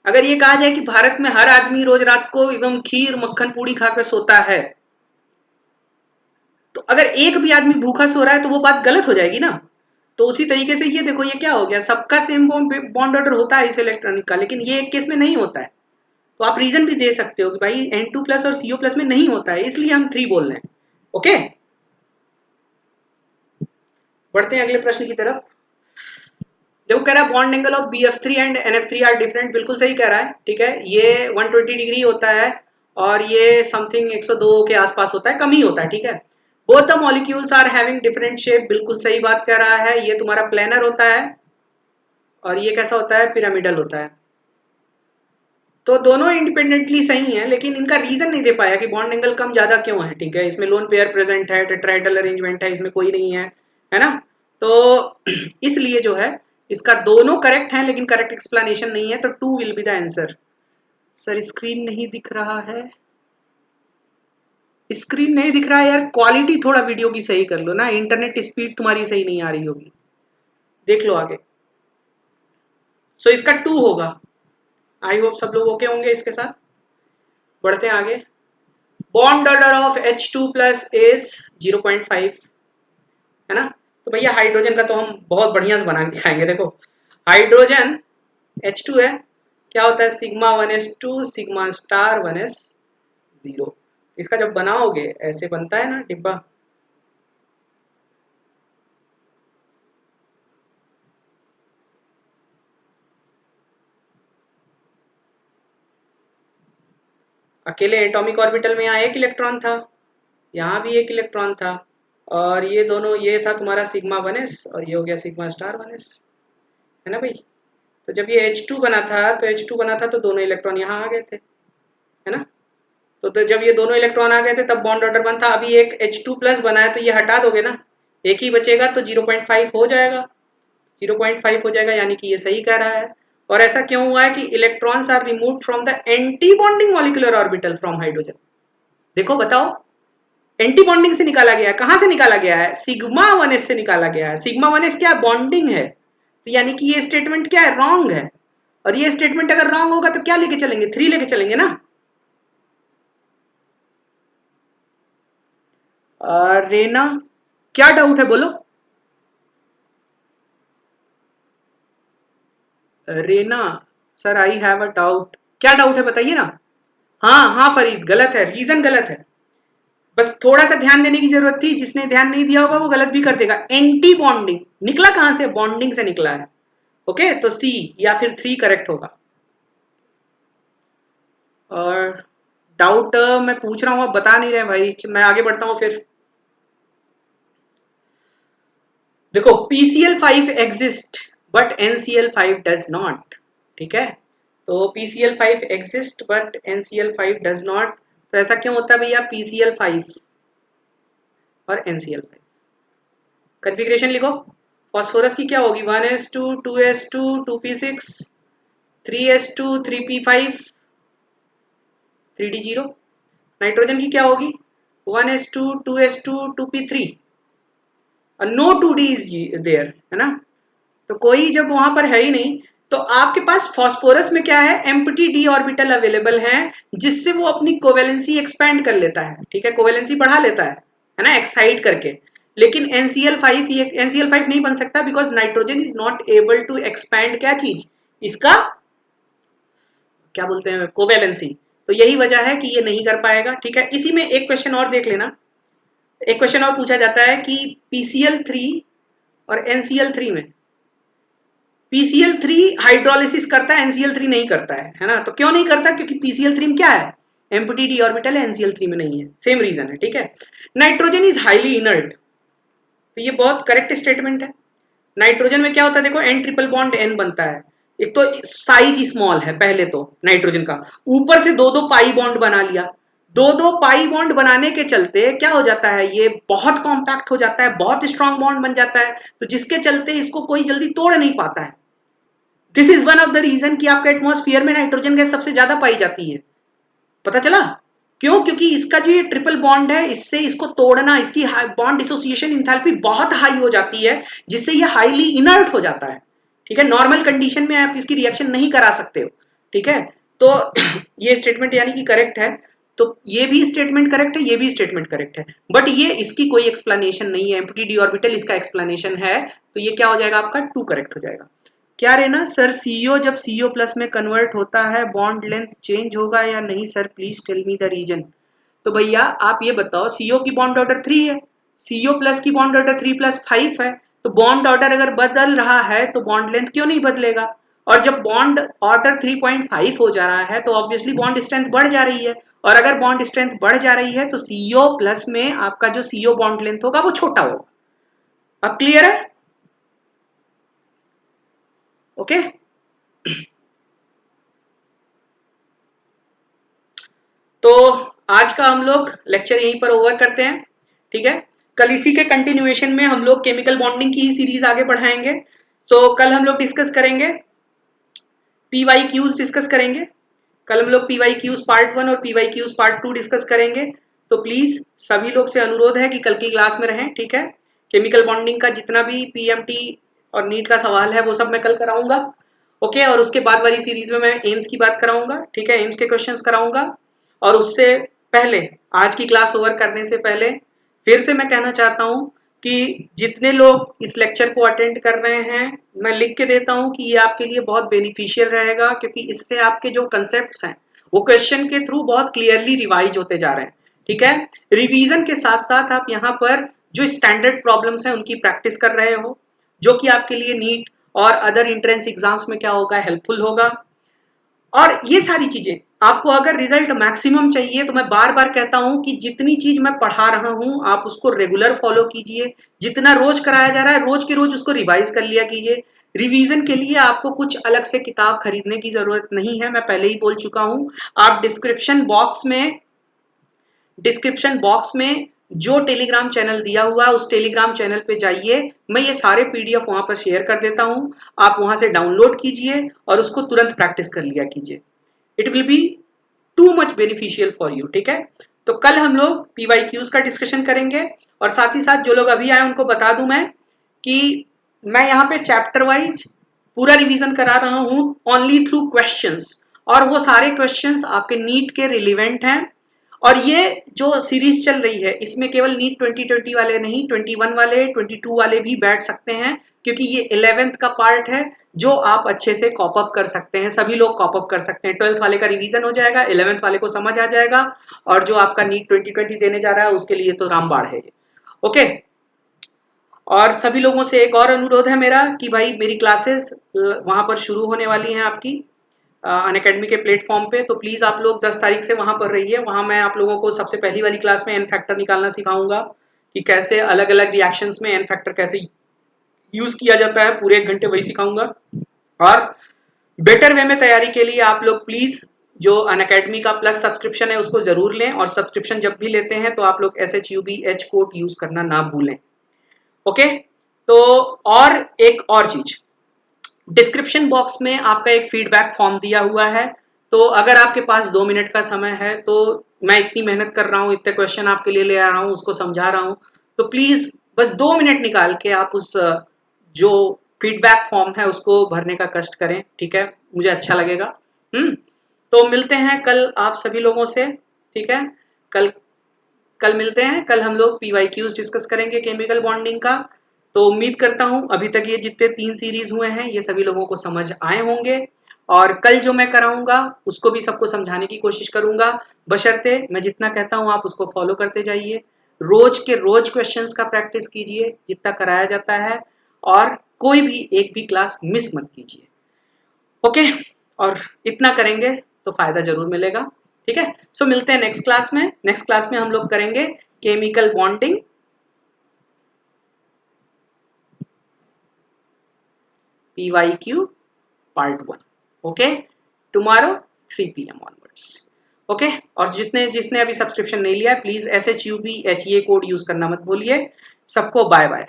अगर ये कहा जाए कि भारत में हर आदमी रोज रात को एकदम खीर मक्खन पूड़ी खाकर सोता है, तो अगर एक भी आदमी भूखा सो रहा है तो वो बात गलत हो जाएगी ना। तो उसी तरीके से ये देखो, ये क्या हो गया, सबका सेम बॉन्ड ऑर्डर होता है इस इलेक्ट्रॉनिक का, लेकिन ये एक केस में नहीं होता है। तो आप रीजन भी दे सकते हो कि भाई N2+ और CO+ में नहीं होता है, इसलिए हम 3 बोल रहे हैं। ओके, बढ़ते हैं अगले प्रश्न की तरफ। देखो, कह रहा है bond angle of BF3 and NF3 are different. बिल्कुल सही कह रहा है। ठीक है, ये 120 डिग्री होता है और ये समथिंग 102 के आसपास होता है, कम ही होता है। ठीक है, both the molecules are having different shape. बिल्कुल सही बात कह रहा है। ये तुम्हारा प्लेनर होता है और ये कैसा होता है, पिरामिडल होता है। तो दोनों इंडिपेंडेंटली सही हैं, लेकिन इनका रीजन नहीं दे पाया कि बॉन्ड एंगल कम ज्यादा क्यों है। ठीक है, इसमें लोन पेयर प्रेजेंट है, टेट्राहेड्रल अरेंजमेंट है, इसमें कोई नहीं है, है ना। तो इसलिए जो है इसका दोनों करेक्ट है, लेकिन करेक्ट एक्सप्लेनेशन नहीं है, तो 2 will be the answer. Sir screen नहीं दिख रहा है, स्क्रीन नहीं दिख रहा है यार। क्वालिटी थोड़ा वीडियो की सही कर लो ना, इंटरनेट स्पीड तुम्हारी सही नहीं आ रही होगी। देख लो आगे। सो इसका 2 होगा। आई होप सब लोग ओके होंगे इसके साथ। बढ़ते हैं आगे। Bond order of H2+ is 0.5, है ना। तो भैया हाइड्रोजन का तो हम बहुत बढ़िया से बना के दिखाएंगे। देखो, हाइड्रोजन H2 है, क्या होता है, σ1s2 सिग्मा स्टार 1s0। इसका जब बनाओगे ऐसे बनता है ना डिब्बा। अकेले एटॉमिक ऑर्बिटल में यहाँ एक इलेक्ट्रॉन था, यहाँ भी एक इलेक्ट्रॉन था, और ये दोनों, ये था तुम्हारा σ1s और ये हो गया सिग्मा स्टार 1s, है ना भाई। तो जब ये H2 बना था तो H2 बना था तो दोनों इलेक्ट्रॉन यहाँ आ गए थे, है ना। तो जब ये दोनों इलेक्ट्रॉन आ गए थे तब बॉन्ड ऑर्डर 1 था। अभी एक H2+ बना है तो ये हटा दोगे ना, एक ही बचेगा तो 0.5 हो जाएगा, 0.5 हो जाएगा, यानी कि ये सही कह रहा है। और ऐसा क्यों हुआ है कि electrons are removed from the anti bonding molecular orbital from hydrogen. देखो बताओ, एंटी बॉन्डिंग से निकाला गया है, कहां से निकाला गया है, σ1s से निकाला गया है। σ1s क्या बॉन्डिंग है, तो यानी कि ये स्टेटमेंट क्या है, रॉन्ग है। और ये स्टेटमेंट अगर रॉन्ग होगा तो क्या लेके चलेंगे, 3 लेके चलेंगे ना। रेना, क्या डाउट है बोलो। Rena, sir I have a doubt. क्या डाउट है बताइए ना। हाँ हाँ फरीद, गलत है, रीजन गलत है। बस थोड़ा सा ध्यान देने की जरूरत थी, जिसने ध्यान नहीं दिया होगा वो गलत भी कर देगा। एंटी बॉन्डिंग निकला कहां से, बॉन्डिंग से निकला है। ओके, तो सी या फिर 3 करेक्ट होगा। और डाउट मैं पूछ रहा हूँ, आप बता नहीं रहे भाई, मैं आगे बढ़ता हूँ फिर। देखो, PCl5 exist but NCl5 does not. ठीक है, तो PCl5 exist but NCl5 does not. तो ऐसा क्यों होता है भैया, PCl5 और NCl5। कॉन्फ़िगरेशन लिखो, फॉस्फोरस की क्या होगी 1s2 2s2 2p6 3s2 3p5 3d0। Nitrogen की क्या होगी 1s2 2s2 2p3 और नो 2d इज देयर, है ना। तो कोई जब वहां पर है ही नहीं तो आपके पास फास्फोरस में क्या है एम्प्टी डी ऑर्बिटल अवेलेबल है, जिससे वो अपनी कोवेलेंसी एक्सपेंड कर लेता है, ठीक है, कोवेलेंसी बढ़ा लेता है ना, एक्साइट करके। लेकिन NCl5 ये NCl5 नहीं बन सकता because nitrogen is not able to expand क्या चीज, इसका क्या बोलते हैं कोवेलेंसी। तो यही वजह है कि ये नहीं कर पाएगा, ठीक है। इसी में एक क्वेश्चन और देख लेना, एक क्वेश्चन और पूछा जाता है कि PCl3 और NCl3 में PCl3 हाइड्रोलिसिस करता है, NCl3 नहीं करता है ना। तो क्यों नहीं करता, क्योंकि PCl3 में क्या है एम्प्टी डी ऑर्बिटल है, NCl3 में नहीं है, सेम रीजन है, ठीक है। नाइट्रोजन इज हाईली इनर्ट, तो ये बहुत करेक्ट स्टेटमेंट है। नाइट्रोजन में क्या होता है देखो N ट्रिपल बॉन्ड N बनता है, एक तो साइज स्मॉल है पहले तो नाइट्रोजन का, ऊपर से दो दो पाई बॉन्ड बना लिया, दो दो पाई बॉन्ड बनाने के चलते क्या हो जाता है ये बहुत कॉम्पैक्ट हो जाता है, बहुत स्ट्रॉन्ग बॉन्ड बन जाता है, तो जिसके चलते इसको कोई जल्दी तोड़ नहीं पाता है। This is one of the reason कि आपके एटमॉस्फेयर में नाइट्रोजन गैस सबसे ज्यादा पाई जाती है, पता चला क्यों, क्योंकि इसका जो ये ट्रिपल बॉन्ड है इससे इसको तोड़ना, इसकी बॉन्ड डिसोसिएशन इंथैल्पी बहुत हाई हो जाती है, जिससे ये हाईली इनर्ट हो जाता है, ठीक है। नॉर्मल कंडीशन में आप इसकी रिएक्शन नहीं करा सकते हो, ठीक है। तो ये स्टेटमेंट यानी कि करेक्ट है, तो ये भी स्टेटमेंट करेक्ट है, ये भी स्टेटमेंट करेक्ट है, बट ये इसकी कोई एक्सप्लेनेशन नहीं है, एम्प्टी डी ऑर्बिटल इसका एक्सप्लेनेशन है, तो ये क्या हो जाएगा आपका 2 करेक्ट हो जाएगा। क्या रहना सर CO जब CO प्लस में कन्वर्ट होता है बॉन्ड लेंथ चेंज होगा या नहीं sir, please tell me the reason. तो भैया आप ये बताओ CO की बॉन्ड ऑर्डर 3 है, CO प्लस की बॉन्ड ऑर्डर 3+5 है, तो बॉन्ड ऑर्डर अगर बदल रहा है तो बॉन्ड लेंथ क्यों नहीं बदलेगा, और जब बॉन्ड ऑर्डर 3.5 हो जा रहा है तो ऑब्वियसली बॉन्ड स्ट्रेंथ बढ़ जा रही है, और अगर बॉन्ड स्ट्रेंथ बढ़ जा रही है तो CO प्लस में आपका जो CO बॉन्ड लेंथ होगा वो छोटा होगा। अब क्लियर है, ओके। तो आज का हम लोग लेक्चर यहीं पर ओवर करते हैं, ठीक है। कल इसी के कंटिन्यूएशन में हम लोग केमिकल बॉन्डिंग की सीरीज आगे बढ़ाएंगे। तो कल हम लोग डिस्कस करेंगे PYQs डिस्कस करेंगे, कल हम लोग PYQs पार्ट 1 और PYQs पार्ट 2 डिस्कस करेंगे। तो प्लीज सभी लोग से अनुरोध है कि कल की क्लास में रहें, ठीक है। केमिकल बॉन्डिंग का जितना भी PMT और नीट का सवाल है वो सब मैं कल कराऊंगा, ओके। और उसके बाद वाली सीरीज में मैं एम्स की बात कराऊंगा, ठीक है, एम्स के क्वेश्चंस कराऊंगा। और उससे पहले आज की क्लास ओवर करने से पहले फिर से मैं कहना चाहता हूं कि जितने लोग इस लेक्चर को अटेंड कर रहे हैं मैं लिख के देता हूं कि ये आपके लिए बहुत बेनिफिशियल रहेगा, क्योंकि इससे आपके जो कंसेप्ट्स हैं वो क्वेश्चन के थ्रू बहुत क्लियरली रिवाइज होते जा रहे हैं, ठीक है। रिवीजन के साथ साथ आप यहाँ पर जो स्टैंडर्ड प्रॉब्लम्स हैं उनकी प्रैक्टिस कर रहे हो, जो कि आपके लिए नीट और अदर एंट्रेंस एग्जाम्स में क्या होगा हेल्पफुल होगा। और ये सारी चीजें आपको अगर रिजल्ट मैक्सिमम चाहिए तो मैं बार बार कहता हूं कि जितनी चीज मैं पढ़ा रहा हूं आप उसको रेगुलर फॉलो कीजिए, जितना रोज कराया जा रहा है रोज के रोज उसको रिवाइज कर लिया कीजिए। रिवीजन के लिए आपको कुछ अलग से किताब खरीदने की जरूरत नहीं है, मैं पहले ही बोल चुका हूं। आप डिस्क्रिप्शन बॉक्स में जो टेलीग्राम चैनल दिया हुआ है उस टेलीग्राम चैनल पे जाइए, मैं ये सारे PDF वहां पर शेयर कर देता हूं, आप वहां से डाउनलोड कीजिए और उसको तुरंत प्रैक्टिस कर लिया कीजिए। It will be too much beneficial for you, ठीक है। तो कल हम लोग PYQs का डिस्कशन करेंगे, और साथ ही साथ जो लोग अभी आए उनको बता दूं मैं कि मैं यहाँ पे चैप्टर वाइज पूरा रिवीजन करा रहा हूं ओनली थ्रू क्वेश्चंस, और वो सारे क्वेश्चंस आपके नीट के रिलेवेंट हैं। और ये जो सीरीज चल रही है इसमें केवल नीट 2020 वाले नहीं, 21 वाले 22 वाले भी बैठ सकते हैं, क्योंकि ये 11th का पार्ट है जो आप अच्छे से कॉप अप कर सकते हैं, सभी लोग कॉप अप कर सकते हैं। 12th वाले का रिवीजन हो जाएगा, 11th वाले को समझ आ जाएगा, और जो आपका नीट 2020 देने जा रहा है उसके लिए तो रामबाण है ये, ओके। और सभी लोगों से एक और अनुरोध है मेरा कि भाई मेरी क्लासेस वहां पर शुरू होने वाली हैं आपकी अनअकैडमी के प्लेटफॉर्म पे, तो प्लीज आप लोग 10 तारीख से वहां पर रहिए। वहां मैं आप लोगों को सबसे पहली वाली क्लास में एन फैक्टर निकालना सिखाऊंगा कि कैसे अलग अलग रिएक्शंस में एन फैक्टर कैसे यूज किया जाता है, पूरे 1 घंटे वही सिखाऊंगा। और बेटर वे में तैयारी के लिए आप लोग प्लीज जो अनअकैडमी का प्लस सब्सक्रिप्शन है उसको जरूर लें, और सब्सक्रिप्शन जब भी लेते हैं तो आप लोग SHUBH कोड यूज करना ना भूलें, ओके। तो और एक और चीज, डिस्क्रिप्शन बॉक्स में आपका एक फीडबैक फॉर्म दिया हुआ है, तो अगर आपके पास 2 मिनट का समय है, तो मैं इतनी मेहनत कर रहा हूँ, इतने क्वेश्चन आपके लिए ले आ रहा हूँ, उसको समझा रहा हूँ, तो प्लीज बस 2 मिनट निकाल के आप उस जो फीडबैक फॉर्म है उसको भरने का कष्ट करें, ठीक है, मुझे अच्छा लगेगा। तो मिलते हैं कल आप सभी लोगों से, ठीक है, कल कल मिलते हैं, कल हम लोग PYQs डिस्कस करेंगे केमिकल बॉन्डिंग का। तो उम्मीद करता हूं अभी तक ये जितने 3 सीरीज हुए हैं ये सभी लोगों को समझ आए होंगे, और कल जो मैं कराऊंगा उसको भी सबको समझाने की कोशिश करूंगा, बशर्ते मैं जितना कहता हूं आप उसको फॉलो करते जाइए, रोज के रोज क्वेश्चंस का प्रैक्टिस कीजिए जितना कराया जाता है, और कोई भी एक भी क्लास मिस मत कीजिए, ओके, और इतना करेंगे तो फायदा जरूर मिलेगा, ठीक है। सो मिलते हैं नेक्स्ट क्लास में। नेक्स्ट क्लास में हम लोग करेंगे chemical bonding PYQ part 1, okay, tomorrow 3 PM onwards, okay. और जितने जिसने अभी सब्सक्रिप्शन नहीं लिया है प्लीज SHUBHEA कोड यूज करना मत भूलिए। सबको बाय बाय।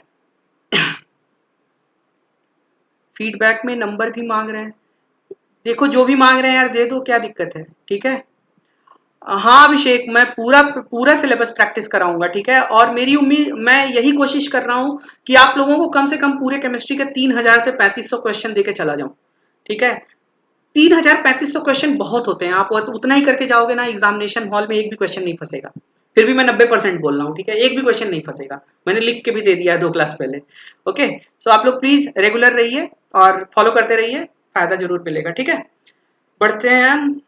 फीडबैक में नंबर भी मांग रहे हैं, देखो जो भी मांग रहे हैं यार दे दो, क्या दिक्कत है, ठीक है। हाँ अभिषेक, मैं पूरा पूरा सिलेबस प्रैक्टिस कराऊंगा, ठीक है, और मेरी उम्मीद, मैं यही कोशिश कर रहा हूँ कि आप लोगों को कम से कम पूरे केमिस्ट्री के 3000 से 3500 क्वेश्चन देके चला जाऊं, ठीक है। 3000-3500 क्वेश्चन बहुत होते हैं, आप उतना ही करके जाओगे ना एग्जामिनेशन हॉल में, एक भी क्वेश्चन नहीं फंसेगा, फिर भी मैं 90% बोल रहा हूँ, ठीक है, एक भी क्वेश्चन नहीं फंसेगा, मैंने लिख के भी दे दिया है 2 क्लास पहले, ओके। सो आप लोग प्लीज रेगुलर रहिए और फॉलो करते रहिए, फायदा जरूर मिलेगा, ठीक है। बढ़ते हैं हम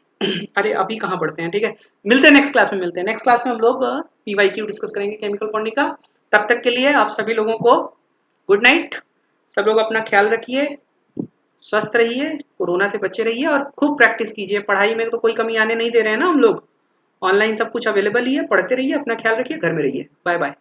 अरे अभी कहाँ बढ़ते हैं, ठीक है, मिलते हैं नेक्स्ट क्लास में, मिलते हैं नेक्स्ट क्लास में, हम लोग PYQ डिस्कस करेंगे केमिकल बॉन्डिंग का। तब तक के लिए आप सभी लोगों को गुड नाइट, सब लोग अपना ख्याल रखिए, स्वस्थ रहिए, कोरोना से बचे रहिए, और खूब प्रैक्टिस कीजिए, पढ़ाई में तो कोई कमी आने नहीं दे रहे हैं ना हम लोग, ऑनलाइन सब कुछ अवेलेबल ही है, पढ़ते रहिए, अपना ख्याल रखिए, घर में रहिए, बाय बाय।